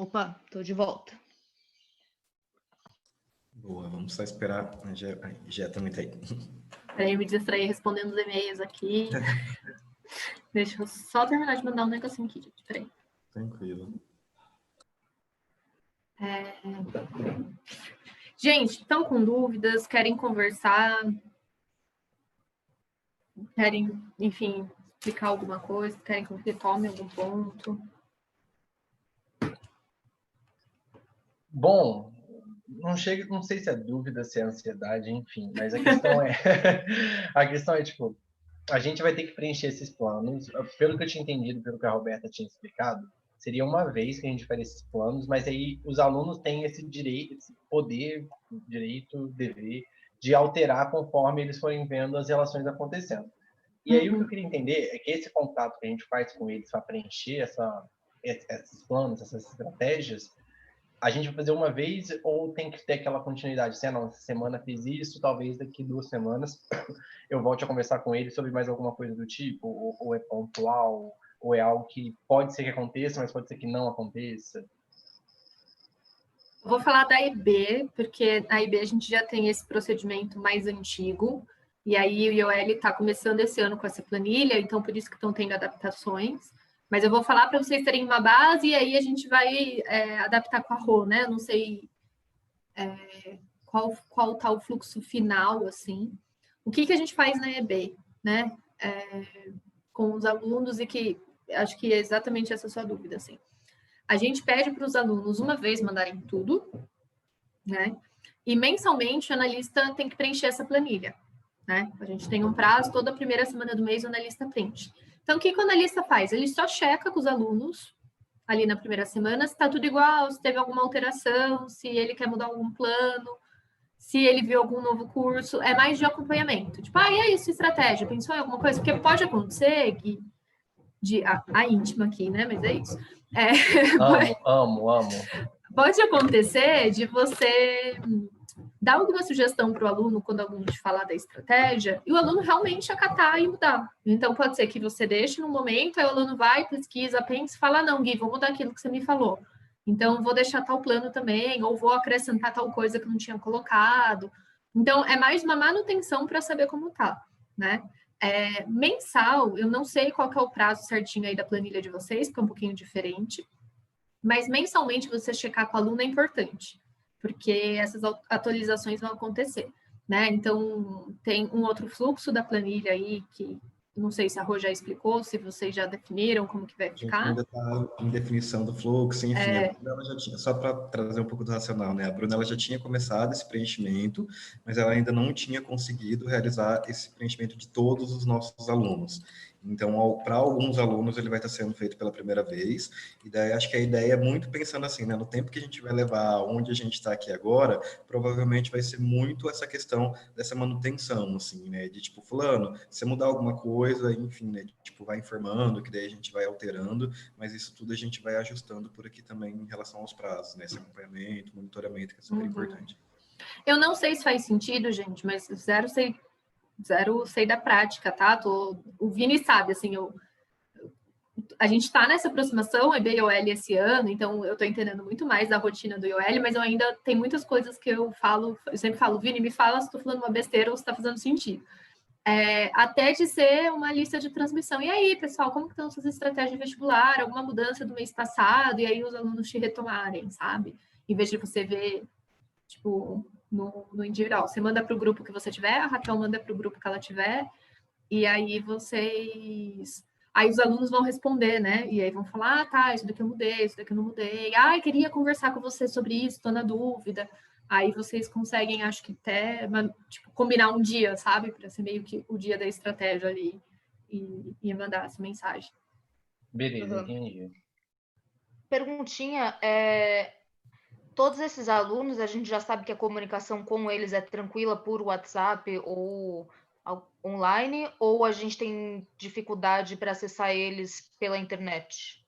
Opa, tô de volta. Boa, vamos só esperar. Já também tá aí. Peraí, eu me distraí respondendo os e-mails aqui. Deixa eu só terminar de mandar um negocinho aqui, gente. Peraí. Tranquilo. Gente, estão com dúvidas? Querem conversar? Querem, enfim, explicar alguma coisa? Querem que eu retome algum ponto? Bom, não sei se é dúvida, se é ansiedade, enfim, mas a questão é, a questão é, tipo, a gente vai ter que preencher esses planos. Pelo que eu tinha entendido, pelo que a Roberta tinha explicado, seria uma vez que a gente faria esses planos, mas aí os alunos têm esse direito, esse poder, direito, dever, de alterar conforme eles forem vendo as relações acontecendo. E aí o que eu queria entender é que esse contato que a gente faz com eles para preencher esses planos, essas estratégias, a gente vai fazer uma vez ou tem que ter aquela continuidade? Se não, essa semana fiz isso, talvez daqui 2 semanas eu volte a conversar com ele sobre mais alguma coisa do tipo, ou é pontual, ou é algo que pode ser que aconteça, mas pode ser que não aconteça. Eu vou falar da IB, porque na IB a gente já tem esse procedimento mais antigo, e aí o IOL está começando esse ano com essa planilha, então por isso que estão tendo adaptações. Mas eu vou falar para vocês terem uma base, e aí a gente vai adaptar com a Rô, né? Eu não sei qual tá o fluxo final, assim. O que a gente faz na EB, né? Com os alunos, e que acho que é exatamente essa a sua dúvida, assim. A gente pede para os alunos uma vez mandarem tudo, né? E mensalmente o analista tem que preencher essa planilha, né? A gente tem um prazo, toda a primeira semana do mês o analista preenche. Então, o que o analista faz? Ele só checa com os alunos, ali na primeira semana, se está tudo igual, se teve alguma alteração, se ele quer mudar algum plano, se ele viu algum novo curso. É mais de acompanhamento. Tipo, e aí, sua estratégia? Pensou em alguma coisa? Porque pode acontecer que... a íntima aqui, né? Mas é isso. Amo. Pode acontecer de você dar alguma sugestão para o aluno quando o aluno te falar da estratégia e o aluno realmente acatar e mudar. Então, pode ser que você deixe no momento, aí o aluno vai, pesquisa, pensa e fala, não, Gui, vou mudar aquilo que você me falou. Então, vou deixar tal plano também, ou vou acrescentar tal coisa que não tinha colocado. Então, é mais uma manutenção para saber como tá, né? Mensal, eu não sei qual que é o prazo certinho aí da planilha de vocês, porque é um pouquinho diferente, mas mensalmente você checar com o aluno é importante, porque essas atualizações vão acontecer, né? Então, tem um outro fluxo da planilha aí que não sei se a Rô já explicou, se vocês já definiram como que vai A gente ficar. ainda está em definição do fluxo, enfim, a Bruna, ela já tinha, só para trazer um pouco do racional, né? A Bruna, ela já tinha começado esse preenchimento, mas ela ainda não tinha conseguido realizar esse preenchimento de todos os nossos alunos. Então, para alguns alunos, ele vai estar sendo feito pela primeira vez, e daí acho que a ideia é muito pensando assim, né? No tempo que a gente vai levar onde a gente está aqui agora, provavelmente vai ser muito essa questão dessa manutenção, assim, né? De tipo, fulano, se mudar alguma coisa, enfim, né? Tipo, vai informando, que daí a gente vai alterando, mas isso tudo a gente vai ajustando por aqui também em relação aos prazos, né? Esse acompanhamento, monitoramento, que é super importante. Eu não sei se faz sentido, gente, mas zero sei da prática, tá? O Vini sabe, assim, a gente está nessa aproximação, EB e IOL esse ano, então eu estou entendendo muito mais da rotina do IOL, mas eu ainda tem muitas coisas que eu sempre falo, Vini, me fala se estou falando uma besteira ou se está fazendo sentido. Até de ser uma lista de transmissão. E aí, pessoal, como estão suas estratégias de vestibular? Alguma mudança do mês passado? E aí os alunos te retomarem, sabe? Em vez de você ver, tipo, no individual. Você manda para o grupo que você tiver, a Raquel manda para o grupo que ela tiver, e aí vocês... Aí os alunos vão responder, né? E aí vão falar, tá, isso daqui eu mudei, isso daqui eu não mudei. Queria conversar com você sobre isso, estou na dúvida. Aí vocês conseguem, acho que até, tipo, combinar um dia, sabe? Para ser meio que o dia da estratégia ali e mandar essa mensagem. Beleza, entendi. Perguntinha, todos esses alunos, a gente já sabe que a comunicação com eles é tranquila por WhatsApp ou online, ou a gente tem dificuldade para acessar eles pela internet?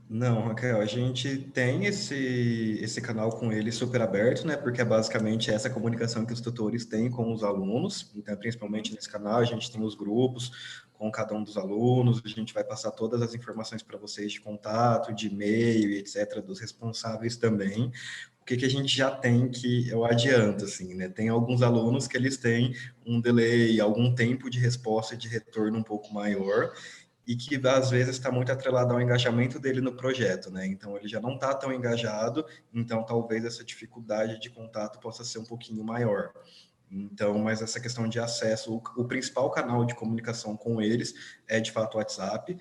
Não, Raquel, a gente tem esse canal com ele super aberto, né? Porque é basicamente essa comunicação que os tutores têm com os alunos. Então, principalmente nesse canal, a gente tem os grupos com cada um dos alunos, a gente vai passar todas as informações para vocês de contato, de e-mail e etc., dos responsáveis também. O que a gente já tem que eu adianto, assim, né? Tem alguns alunos que eles têm um delay, algum tempo de resposta e de retorno um pouco maior, e que às vezes está muito atrelado ao engajamento dele no projeto, né? Então ele já não está tão engajado, então talvez essa dificuldade de contato possa ser um pouquinho maior. Então, mas essa questão de acesso, o principal canal de comunicação com eles é de fato o WhatsApp.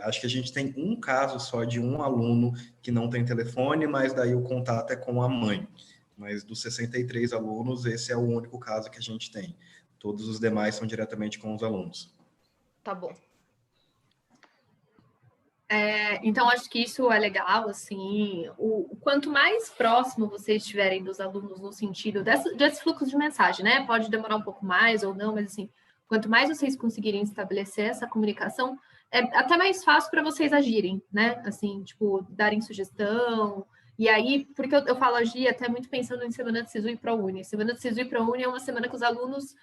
Acho que a gente tem um caso só de um aluno que não tem telefone, mas daí o contato é com a mãe. Mas dos 63 alunos, esse é o único caso que a gente tem. Todos os demais são diretamente com os alunos. Tá bom. Então, acho que isso é legal, assim, o quanto mais próximo vocês estiverem dos alunos no sentido desse fluxo de mensagem, né? Pode demorar um pouco mais ou não, mas, assim, quanto mais vocês conseguirem estabelecer essa comunicação, é até mais fácil para vocês agirem, né? Assim, tipo, darem sugestão. E aí, porque eu falo agir até muito pensando em Semana de Sisu e ProUni. Semana de Sisu e ProUni é uma semana que os alunos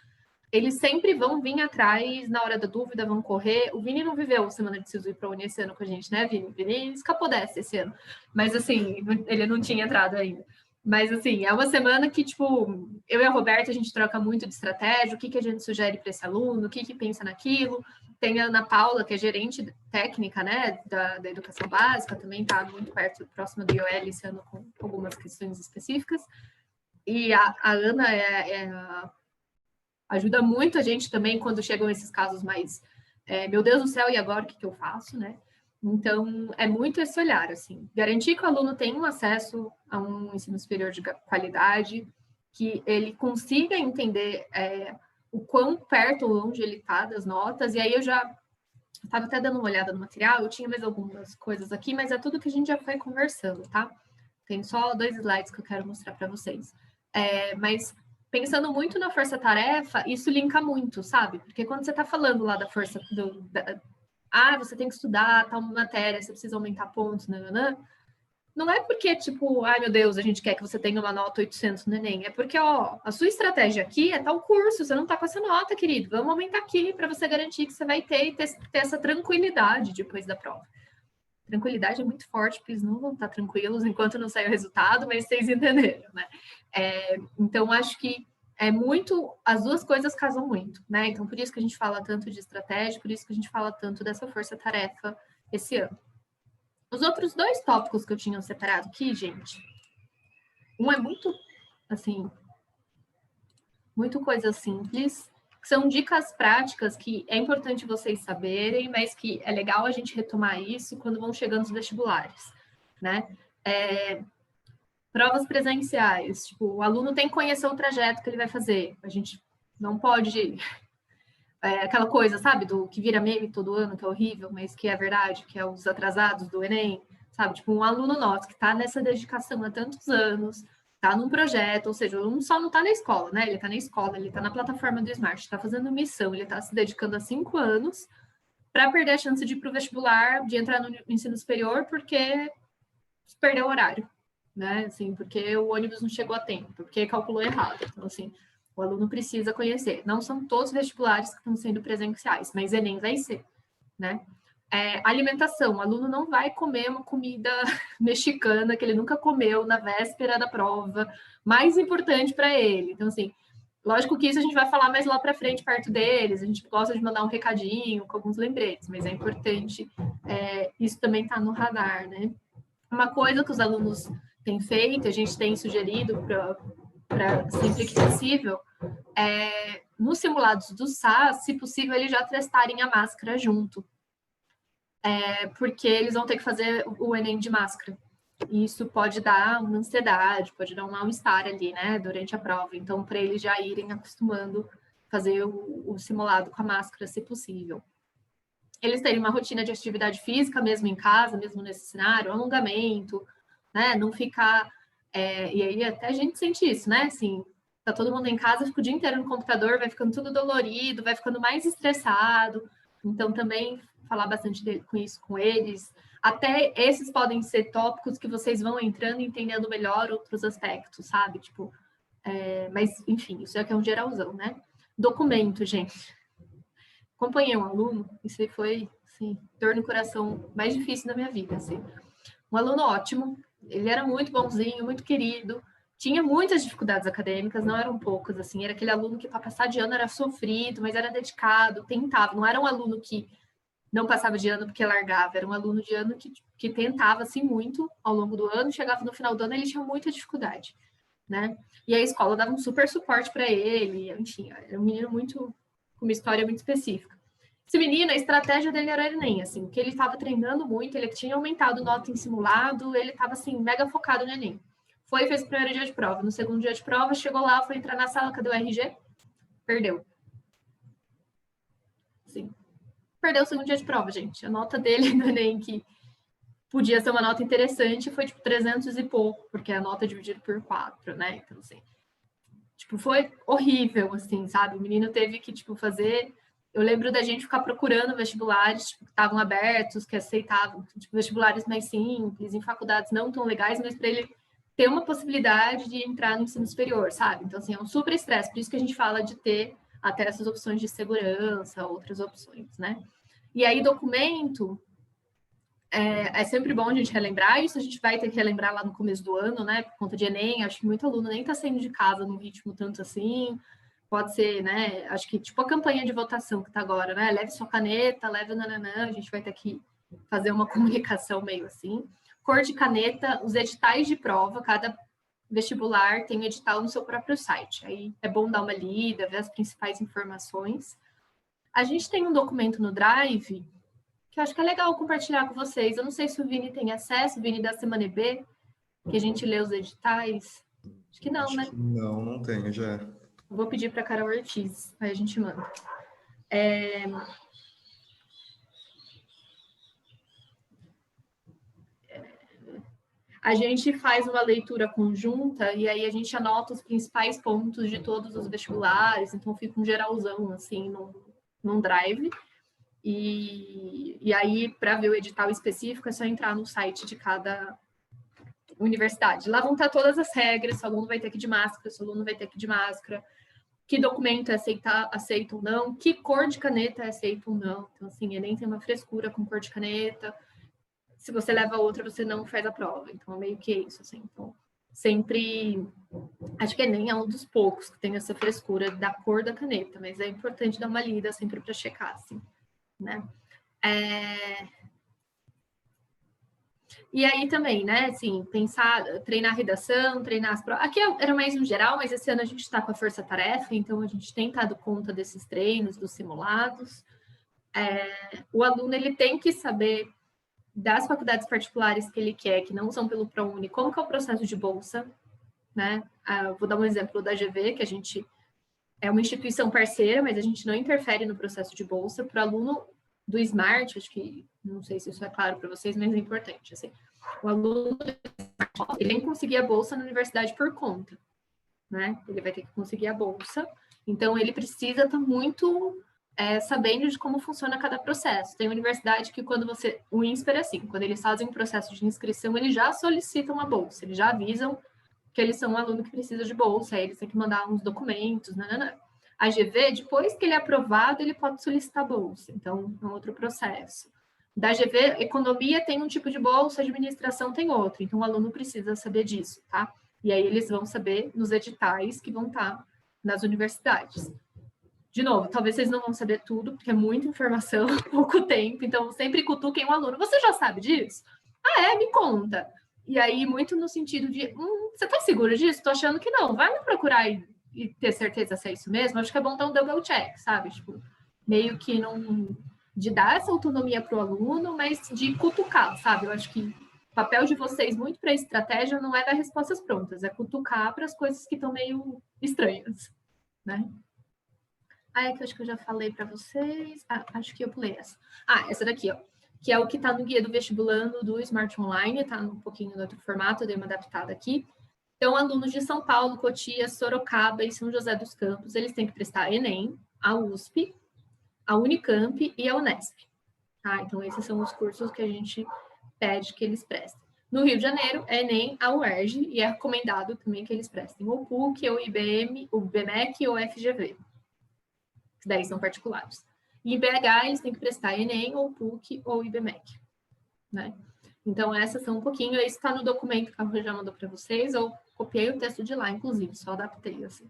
eles sempre vão vir atrás na hora da dúvida, vão correr. O Vini não viveu Semana de Sisu e ProUni esse ano com a gente, né, Vini? O Vini escapou dessa esse ano. Mas, assim, ele não tinha entrado ainda. Mas, assim, é uma semana que, tipo, eu e a Roberta, a gente troca muito de estratégia, o que a gente sugere para esse aluno, o que pensa naquilo. Tem a Ana Paula, que é gerente técnica, né, da educação básica, também está muito perto, próxima do IOL esse ano com algumas questões específicas. E a Ana ajuda muito a gente também quando chegam esses casos mais, meu Deus do céu, e agora o que eu faço, né? Então, é muito esse olhar, assim, garantir que o aluno tenha um acesso a um ensino superior de qualidade, que ele consiga entender o quão perto ou longe ele está das notas, e aí eu já estava até dando uma olhada no material, eu tinha mais algumas coisas aqui, mas é tudo que a gente já foi conversando, tá? Tem só 2 slides que eu quero mostrar para vocês. Mas pensando muito na força-tarefa, isso linka muito, sabe? Porque quando você está falando lá da força você tem que estudar tal matéria, você precisa aumentar pontos, não é porque, tipo, ai meu Deus, a gente quer que você tenha uma nota 800 no Enem, é porque, ó, a sua estratégia aqui é tal curso, você não tá com essa nota, querido, vamos aumentar aqui para você garantir que você vai ter essa tranquilidade depois da prova. Tranquilidade é muito forte, porque eles não vão estar tranquilos enquanto não sair o resultado, mas vocês entenderam, né? Então, acho que as duas coisas casam muito, né? Então, por isso que a gente fala tanto de estratégia, por isso que a gente fala tanto dessa força-tarefa esse ano. Os outros 2 tópicos que eu tinha separado aqui, gente, um é muito, assim, muito coisa simples, que são dicas práticas que é importante vocês saberem, mas que é legal a gente retomar isso quando vão chegando os vestibulares, né? Provas presenciais, tipo, o aluno tem que conhecer o trajeto que ele vai fazer. A gente não pode... aquela coisa, sabe, do que vira meme todo ano, que é horrível, mas que é verdade, que é os atrasados do Enem, sabe? Tipo, um aluno nosso que está nessa dedicação há tantos anos, está num projeto, ou seja, o aluno só não está na escola, né? Ele está na escola, ele está na plataforma do Smart, está fazendo missão, ele está se dedicando há 5 anos para perder a chance de ir para o vestibular, de entrar no ensino superior, porque perdeu o horário, né? Assim, porque o ônibus não chegou a tempo, porque calculou errado. Então, assim, o aluno precisa conhecer. Não são todos os vestibulares que estão sendo presenciais, mas Enem vai ser, né? Alimentação. O aluno não vai comer uma comida mexicana que ele nunca comeu na véspera da prova, mais importante para ele. Então, assim, lógico que isso a gente vai falar mais lá para frente, perto deles. A gente gosta de mandar um recadinho com alguns lembretes, mas é importante isso também tá no radar, né? Uma coisa que os alunos têm feito, a gente tem sugerido para sempre que possível, nos simulados do SAS, se possível, eles já testarem a máscara junto. Porque eles vão ter que fazer o Enem de máscara. E isso pode dar uma ansiedade, pode dar um mal-estar ali, né, durante a prova. Então, para eles já irem acostumando fazer o simulado com a máscara, se possível. Eles terem uma rotina de atividade física, mesmo em casa, mesmo nesse cenário, alongamento, né, não ficar... e aí até a gente sente isso, né, assim, tá todo mundo em casa, fica o dia inteiro no computador, vai ficando tudo dolorido, vai ficando mais estressado. Então, também falar bastante com isso com eles. até esses podem ser tópicos que vocês vão entrando e entendendo melhor outros aspectos, sabe? Tipo, mas, enfim, isso aqui é um geralzão, né? Documento, gente. Acompanhei um aluno, isso foi, assim, dor no coração mais difícil da minha vida, assim. Um aluno ótimo, ele era muito bonzinho, muito querido, tinha muitas dificuldades acadêmicas, não eram poucas, assim, era aquele aluno que para passar de ano era sofrido, mas era dedicado, tentava, não era um aluno que não passava de ano porque largava, era um aluno de ano que tentava, assim, muito ao longo do ano, chegava no final do ano, ele tinha muita dificuldade, né? E a escola dava um super suporte para ele, enfim, era um menino muito, com uma história muito específica. Esse menino, a estratégia dele era o Enem, assim, que ele estava treinando muito, ele tinha aumentado nota em simulado, ele estava, assim, mega focado no Enem. Fez o primeiro dia de prova. No segundo dia de prova, chegou lá, foi entrar na sala, cadê o RG? Perdeu. Sim. Perdeu o segundo dia de prova, gente. A nota dele no Enem, que podia ser uma nota interessante, foi, tipo, 300 e pouco, porque a nota é dividida por 4, né? Então, assim, tipo, foi horrível, assim, sabe? O menino teve que, tipo, fazer... Eu lembro da gente ficar procurando vestibulares tipo, que estavam abertos, que aceitavam, tipo, vestibulares mais simples, em faculdades não tão legais, mas para ele ter uma possibilidade de entrar no ensino superior, sabe? Então, assim, é um super estresse. Por isso que a gente fala de ter até essas opções de segurança, outras opções, né? E aí, documento, é sempre bom a gente relembrar. Isso a gente vai ter que relembrar lá no começo do ano, né? Por conta de Enem. Acho que muito aluno nem está saindo de casa num ritmo tanto assim. Pode ser, né? Acho que tipo a campanha de votação que tá agora, né? Leve sua caneta, leve nananã, a gente vai ter que fazer uma comunicação meio assim. Cor de caneta, os editais de prova, cada vestibular tem um edital no seu próprio site. Aí é bom dar uma lida, ver as principais informações. A gente tem um documento no Drive que eu acho que é legal compartilhar com vocês. Eu não sei se o Vini tem acesso, o Vini da Semana EB, que a gente lê os editais. Acho que não, Acho né? que não tenho já. Vou pedir para a Carol Ortiz, aí a gente manda. A gente faz uma leitura conjunta e aí a gente anota os principais pontos de todos os vestibulares, então fica um geralzão, assim, num drive. E aí, para ver o edital específico, é só entrar no site de cada universidade. Lá vão estar todas as regras, se o aluno vai ter que ir de máscara, se o aluno vai ter que ir de máscara, que documento é aceito ou não, que cor de caneta é aceito ou não. Então, assim, Enem tem uma frescura com cor de caneta. Se você leva outra, você não faz a prova. Então, é meio que isso, assim. Então, sempre... Acho que Enem é um dos poucos que tem essa frescura da cor da caneta, mas é importante dar uma lida sempre para checar, assim, né? E aí também, né, assim, pensar, treinar a redação, treinar as provas. Aqui era mais no geral, mas esse ano a gente está com a força-tarefa, então a gente tem dado conta desses treinos, dos simulados. O aluno, ele tem que saber das faculdades particulares que ele quer, que não são pelo ProUni, como que é o processo de bolsa, né? Vou dar um exemplo da GV, que a gente é uma instituição parceira, mas a gente não interfere no processo de bolsa. Para o aluno do Smart, acho que, não sei se isso é claro para vocês, mas é importante, assim, o aluno do Smart, ele tem que conseguir a bolsa na universidade por conta, né? Ele vai ter que conseguir a bolsa, então ele precisa estar muito sabendo de como funciona cada processo. Tem universidade que quando o INSPER é assim, quando eles fazem um processo de inscrição, eles já solicitam a bolsa, eles já avisam que eles são um aluno que precisa de bolsa, aí eles têm que mandar uns documentos, nananã. A GV, depois que ele é aprovado, ele pode solicitar bolsa, então é um outro processo. Da GV, economia tem um tipo de bolsa, administração tem outro, então o aluno precisa saber disso, tá? E aí eles vão saber nos editais que vão estar nas universidades. De novo, talvez vocês não vão saber tudo, porque é muita informação, pouco tempo, então sempre cutuquem o aluno. Você já sabe disso? Me conta. E aí, muito no sentido de, você tá seguro disso? Tô achando que não. Vai me procurar e ter certeza se é isso mesmo. Acho que é bom dar um double check, sabe? Tipo, meio que não... De dar essa autonomia para o aluno, mas de cutucar, sabe? Eu acho que o papel de vocês, muito para a estratégia, não é dar respostas prontas, é cutucar para as coisas que estão meio estranhas, né? É que eu acho que eu já falei para vocês. Acho que eu pulei essa. Essa daqui, ó. Que é o que está no guia do vestibulando do Smart Online, está um pouquinho no outro formato, eu dei uma adaptada aqui. Então, alunos de São Paulo, Cotia, Sorocaba e São José dos Campos, eles têm que prestar Enem, a USP, a Unicamp e a Unesp. Então, esses são os cursos que a gente pede que eles prestem. No Rio de Janeiro, é Enem, a UERJ, e é recomendado também que eles prestem ou PUC, ou IBM, o BMEC ou FGV. Que daí são particulares. E em BH, eles têm que prestar Enem, ou PUC, ou IBMEC. Né? Então, essas são um pouquinho. Isso está no documento que a Rô já mandou para vocês. Eu copiei o texto de lá, inclusive, só adaptei, assim.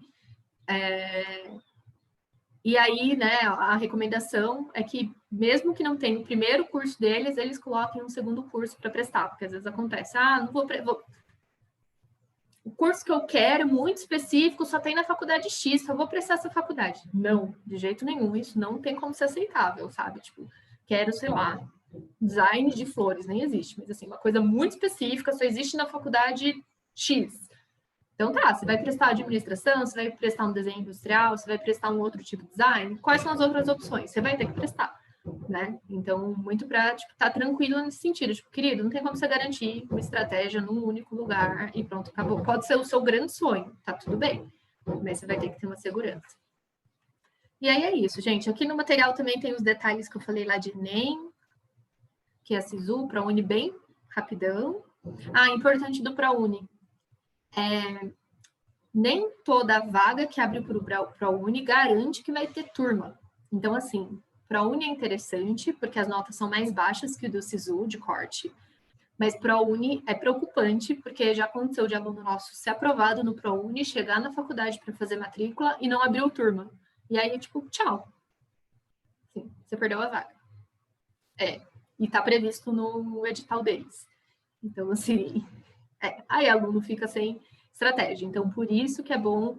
E aí, né, a recomendação é que, mesmo que não tenha o primeiro curso deles, eles coloquem um segundo curso para prestar, porque às vezes acontece, não vou... O curso que eu quero, muito específico, só tem na faculdade X, só vou prestar essa faculdade. Não, de jeito nenhum, isso não tem como ser aceitável, sabe? Tipo, quero, sei lá, design de flores, nem existe, mas assim, uma coisa muito específica, só existe na faculdade X. Então tá, você vai prestar administração, você vai prestar um desenho industrial, você vai prestar um outro tipo de design, quais são as outras opções? Você vai ter que prestar, né? Então, muito para tá tranquilo nesse sentido, tipo, querido, não tem como você garantir uma estratégia num único lugar e pronto, acabou. Pode ser o seu grande sonho, tá tudo bem, mas você vai ter que ter uma segurança. E aí é isso, gente. Aqui no material também tem os detalhes que eu falei lá de Enem, que é a SISU, ProUni bem rapidão. Importante do ProUni. Nem toda vaga que abre para o ProUni garante que vai ter turma. Então, assim, ProUni é interessante, porque as notas são mais baixas que o do SISU, de corte, mas ProUni é preocupante, porque já aconteceu de aluno nosso ser aprovado no ProUni, chegar na faculdade para fazer matrícula e não abriu turma. E aí, tipo, tchau. Sim, você perdeu a vaga. E está previsto no edital deles. Então, assim, aí aluno fica sem estratégia. Então, por isso que é bom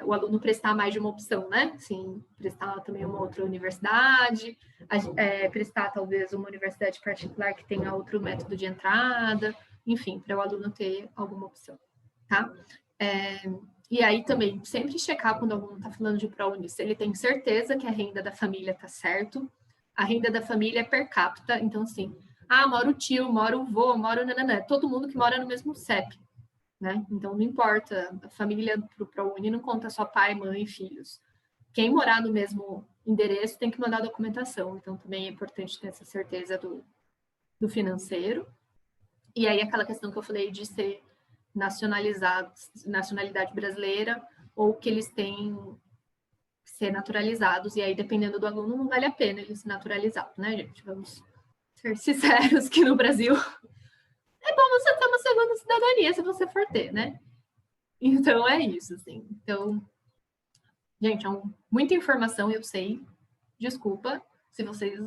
o aluno prestar mais de uma opção, né? Assim, prestar também uma outra universidade, prestar talvez uma universidade particular que tenha outro método de entrada, enfim, para o aluno ter alguma opção, tá? E aí também, sempre checar quando o aluno está falando de ProUni, se ele tem certeza que a renda da família está certo. A renda da família é per capita, então assim, mora o tio, mora o vô, mora o nananã, todo mundo que mora no mesmo CEP, né? Então não importa, a família pro ProUni não conta só pai, mãe e filhos. Quem morar no mesmo endereço tem que mandar documentação, então também é importante ter essa certeza do financeiro. E aí aquela questão que eu falei de ser nacionalidade brasileira, ou que eles têm ser naturalizados, e aí dependendo do aluno não vale a pena ele ser naturalizado, né, gente? Vamos ser sinceros que no Brasil é bom você ter uma segunda cidadania se você for ter, né? Então é isso, assim. Então, gente, muita informação, eu sei. Desculpa se vocês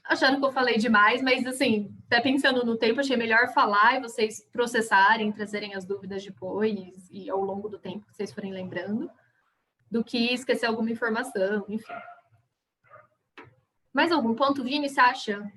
acharam que eu falei demais, mas assim, até pensando no tempo, achei melhor falar e vocês processarem, trazerem as dúvidas depois e ao longo do tempo que vocês forem lembrando, do que esquecer alguma informação, enfim. Mais algum ponto, Vini, você acha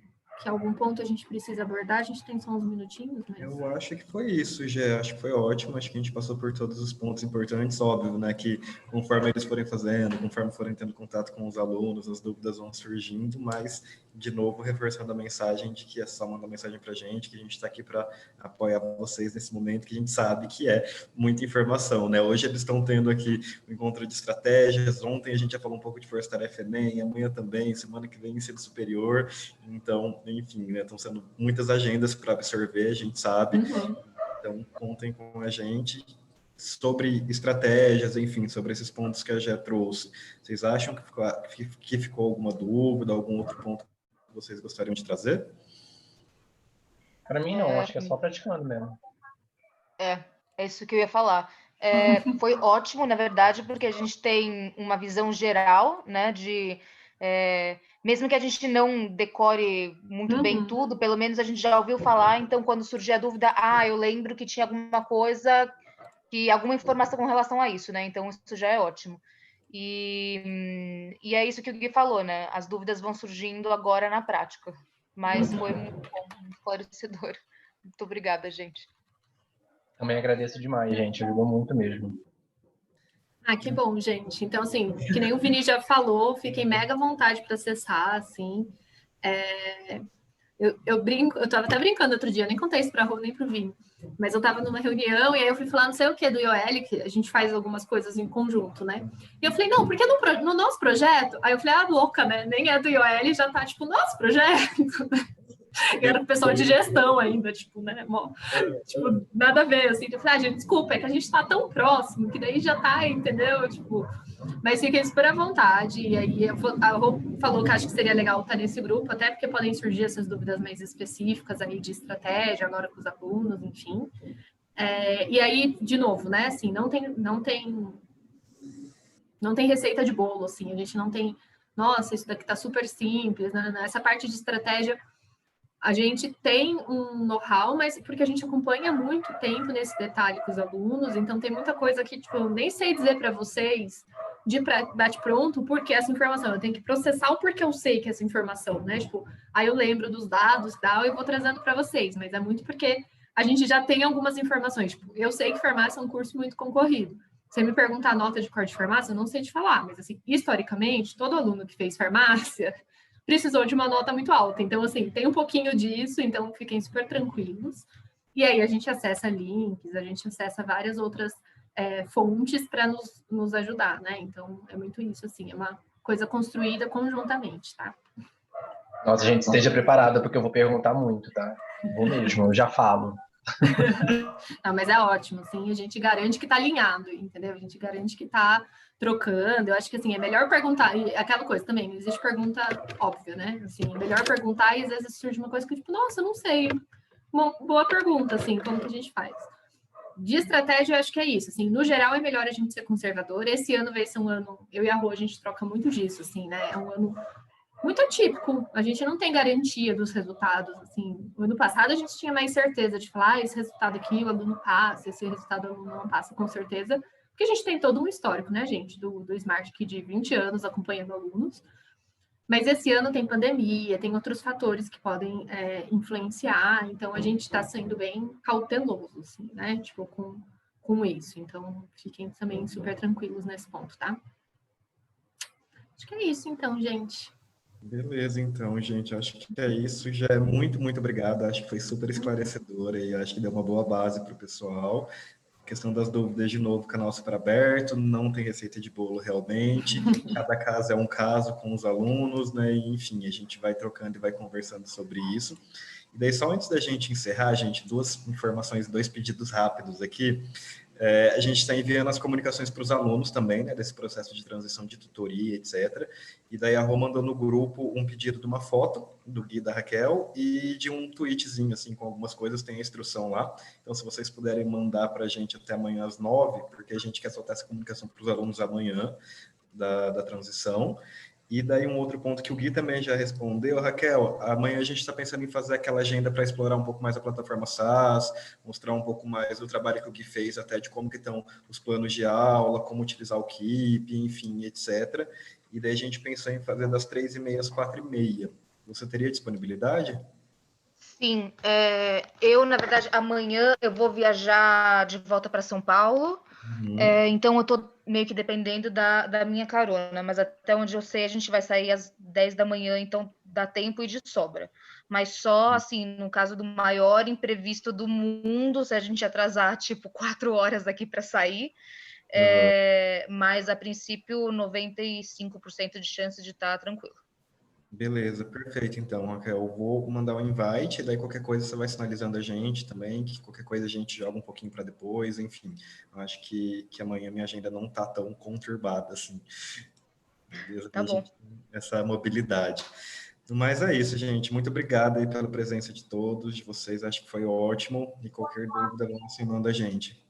que algum ponto a gente precisa abordar? A gente tem só uns minutinhos, mas... Eu acho que foi isso, Gê. Acho que foi ótimo. Acho que a gente passou por todos os pontos importantes. Óbvio, né, que conforme eles forem fazendo, conforme forem tendo contato com os alunos, as dúvidas vão surgindo, mas, de novo, reforçando a mensagem de que é só mandar mensagem para a gente, que a gente está aqui para apoiar vocês nesse momento, que a gente sabe que é muita informação, né? Hoje eles estão tendo aqui um encontro de estratégias, ontem a gente já falou um pouco de força-tarefa Enem, amanhã também, semana que vem ensino superior, então, enfim, né, estão sendo muitas agendas para absorver, a gente sabe, Então contem com a gente sobre estratégias, enfim, sobre esses pontos que a Gé trouxe. Vocês acham que ficou alguma dúvida, algum outro ponto que vocês gostariam de trazer? Para mim não, acho que é só praticando mesmo. É isso que eu ia falar. Foi ótimo, na verdade, porque a gente tem uma visão geral, né, mesmo que a gente não decore muito bem tudo, pelo menos a gente já ouviu falar, então quando surgir a dúvida, eu lembro que tinha alguma coisa, alguma informação com relação a isso, né? Então isso já é ótimo. E é isso que o Gui falou, né? As dúvidas vão surgindo agora na prática, mas foi muito bom, muito esclarecedor. Muito obrigada, gente. Também agradeço demais, gente. Ajudou muito mesmo. Que bom, gente. Então, assim, que nem o Vini já falou, fiquem mega à vontade para acessar, assim. Eu brinco, eu estava até brincando outro dia, eu nem contei isso para a Rô nem para o Vini, mas eu estava numa reunião e aí eu fui falar não sei o que do IOL, que a gente faz algumas coisas em conjunto, né? E eu falei, não, porque no nosso projeto, aí eu falei, louca, né? Nem é do IOL, já tá tipo, nosso projeto. Era o pessoal de gestão ainda, tipo, né? Tipo, nada a ver, assim. Eu falei, gente, desculpa, é que a gente tá tão próximo, que daí já tá, entendeu? Tipo, mas fiquem super à vontade. E aí, a Rô falou que acho que seria legal estar nesse grupo, até porque podem surgir essas dúvidas mais específicas aí de estratégia, agora com os alunos, enfim. E aí, de novo, né? Assim, não tem receita de bolo, assim. A gente não tem, nossa, isso daqui tá super simples, né? Essa parte de estratégia, a gente tem um know-how, mas porque a gente acompanha muito tempo nesse detalhe com os alunos, então tem muita coisa que, tipo, eu nem sei dizer para vocês de bate-pronto, porque essa informação, eu tenho que processar o porquê eu sei que essa informação, né? Tipo, aí eu lembro dos dados e tal, e vou trazendo para vocês, mas é muito porque a gente já tem algumas informações. Tipo, eu sei que farmácia é um curso muito concorrido. Você me perguntar a nota de corte de farmácia, eu não sei te falar, mas, assim, historicamente, todo aluno que fez farmácia precisou de uma nota muito alta. Então, assim, tem um pouquinho disso, então fiquem super tranquilos. E aí a gente acessa links, a gente acessa várias outras fontes para nos ajudar, né? Então, é muito isso, assim, é uma coisa construída conjuntamente, tá? Nossa, gente, esteja preparada, porque eu vou perguntar muito, tá? Vou mesmo, eu já falo. Não, mas é ótimo, assim, a gente garante que está alinhado, entendeu? A gente garante que está trocando. Eu acho que, assim, é melhor perguntar, e aquela coisa também, não existe pergunta óbvia, né? Assim, é melhor perguntar e às vezes surge uma coisa que, tipo, nossa, eu não sei. Uma boa pergunta, assim, como que a gente faz? De estratégia, eu acho que é isso, assim, no geral é melhor a gente ser conservador. Esse ano vai ser um ano, eu e a Rô, a gente troca muito disso, assim, né? É um ano muito atípico, a gente não tem garantia dos resultados, assim, no ano passado a gente tinha mais certeza de falar, esse resultado aqui o aluno passa, esse resultado o aluno não passa, com certeza, porque a gente tem todo um histórico, né, gente, do Smart aqui de 20 anos acompanhando alunos, mas esse ano tem pandemia, tem outros fatores que podem influenciar, então a gente está sendo bem cauteloso, assim, né, tipo, com isso, então fiquem também super tranquilos nesse ponto, tá? Acho que é isso, então, gente. Beleza, então, gente, acho que é isso. Já é muito, muito obrigado. Acho que foi super esclarecedor e acho que deu uma boa base para o pessoal. Questão das dúvidas, de novo, canal super aberto, não tem receita de bolo realmente. Cada caso é um caso com os alunos, né? E, enfim, a gente vai trocando e vai conversando sobre isso. E daí, só antes da gente encerrar, gente, duas informações, dois pedidos rápidos aqui. A gente está enviando as comunicações para os alunos também, né, desse processo de transição de tutoria, etc. E daí a Rô mandou no grupo um pedido de uma foto do Gui da Raquel e de um tweetzinho, assim, com algumas coisas, tem a instrução lá. Então, se vocês puderem mandar para a gente até amanhã às 9, porque a gente quer soltar essa comunicação para os alunos amanhã da transição. E daí um outro ponto que o Gui também já respondeu, Raquel, amanhã a gente está pensando em fazer aquela agenda para explorar um pouco mais a plataforma SaaS, mostrar um pouco mais do trabalho que o Gui fez, até de como que estão os planos de aula, como utilizar o Keep, enfim, etc. E daí a gente pensou em fazer das 3h30 às 4h30. Você teria disponibilidade? Sim, eu, na verdade, amanhã eu vou viajar de volta para São Paulo, então eu estou meio que dependendo da minha carona, mas até onde eu sei a gente vai sair às 10 da manhã, então dá tempo e de sobra. Mas só, assim, no caso do maior imprevisto do mundo, se a gente atrasar, tipo, 4 horas aqui para sair, mas a princípio 95% de chance de estar tranquilo. Beleza, perfeito. Então, Raquel, eu vou mandar um invite, daí qualquer coisa você vai sinalizando a gente também, que qualquer coisa a gente joga um pouquinho para depois, enfim. Eu acho que amanhã minha agenda não tá tão conturbada assim. Beleza? Tá bom. Essa mobilidade. Mas é isso, gente. Muito obrigado aí pela presença de todos, de vocês. Acho que foi ótimo. E qualquer dúvida, vão ensinando a gente.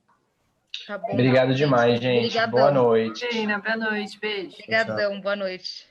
Tá bom. Obrigado demais, gente. Obrigadão. Boa noite. Boa noite, beijo. Obrigadão, boa noite.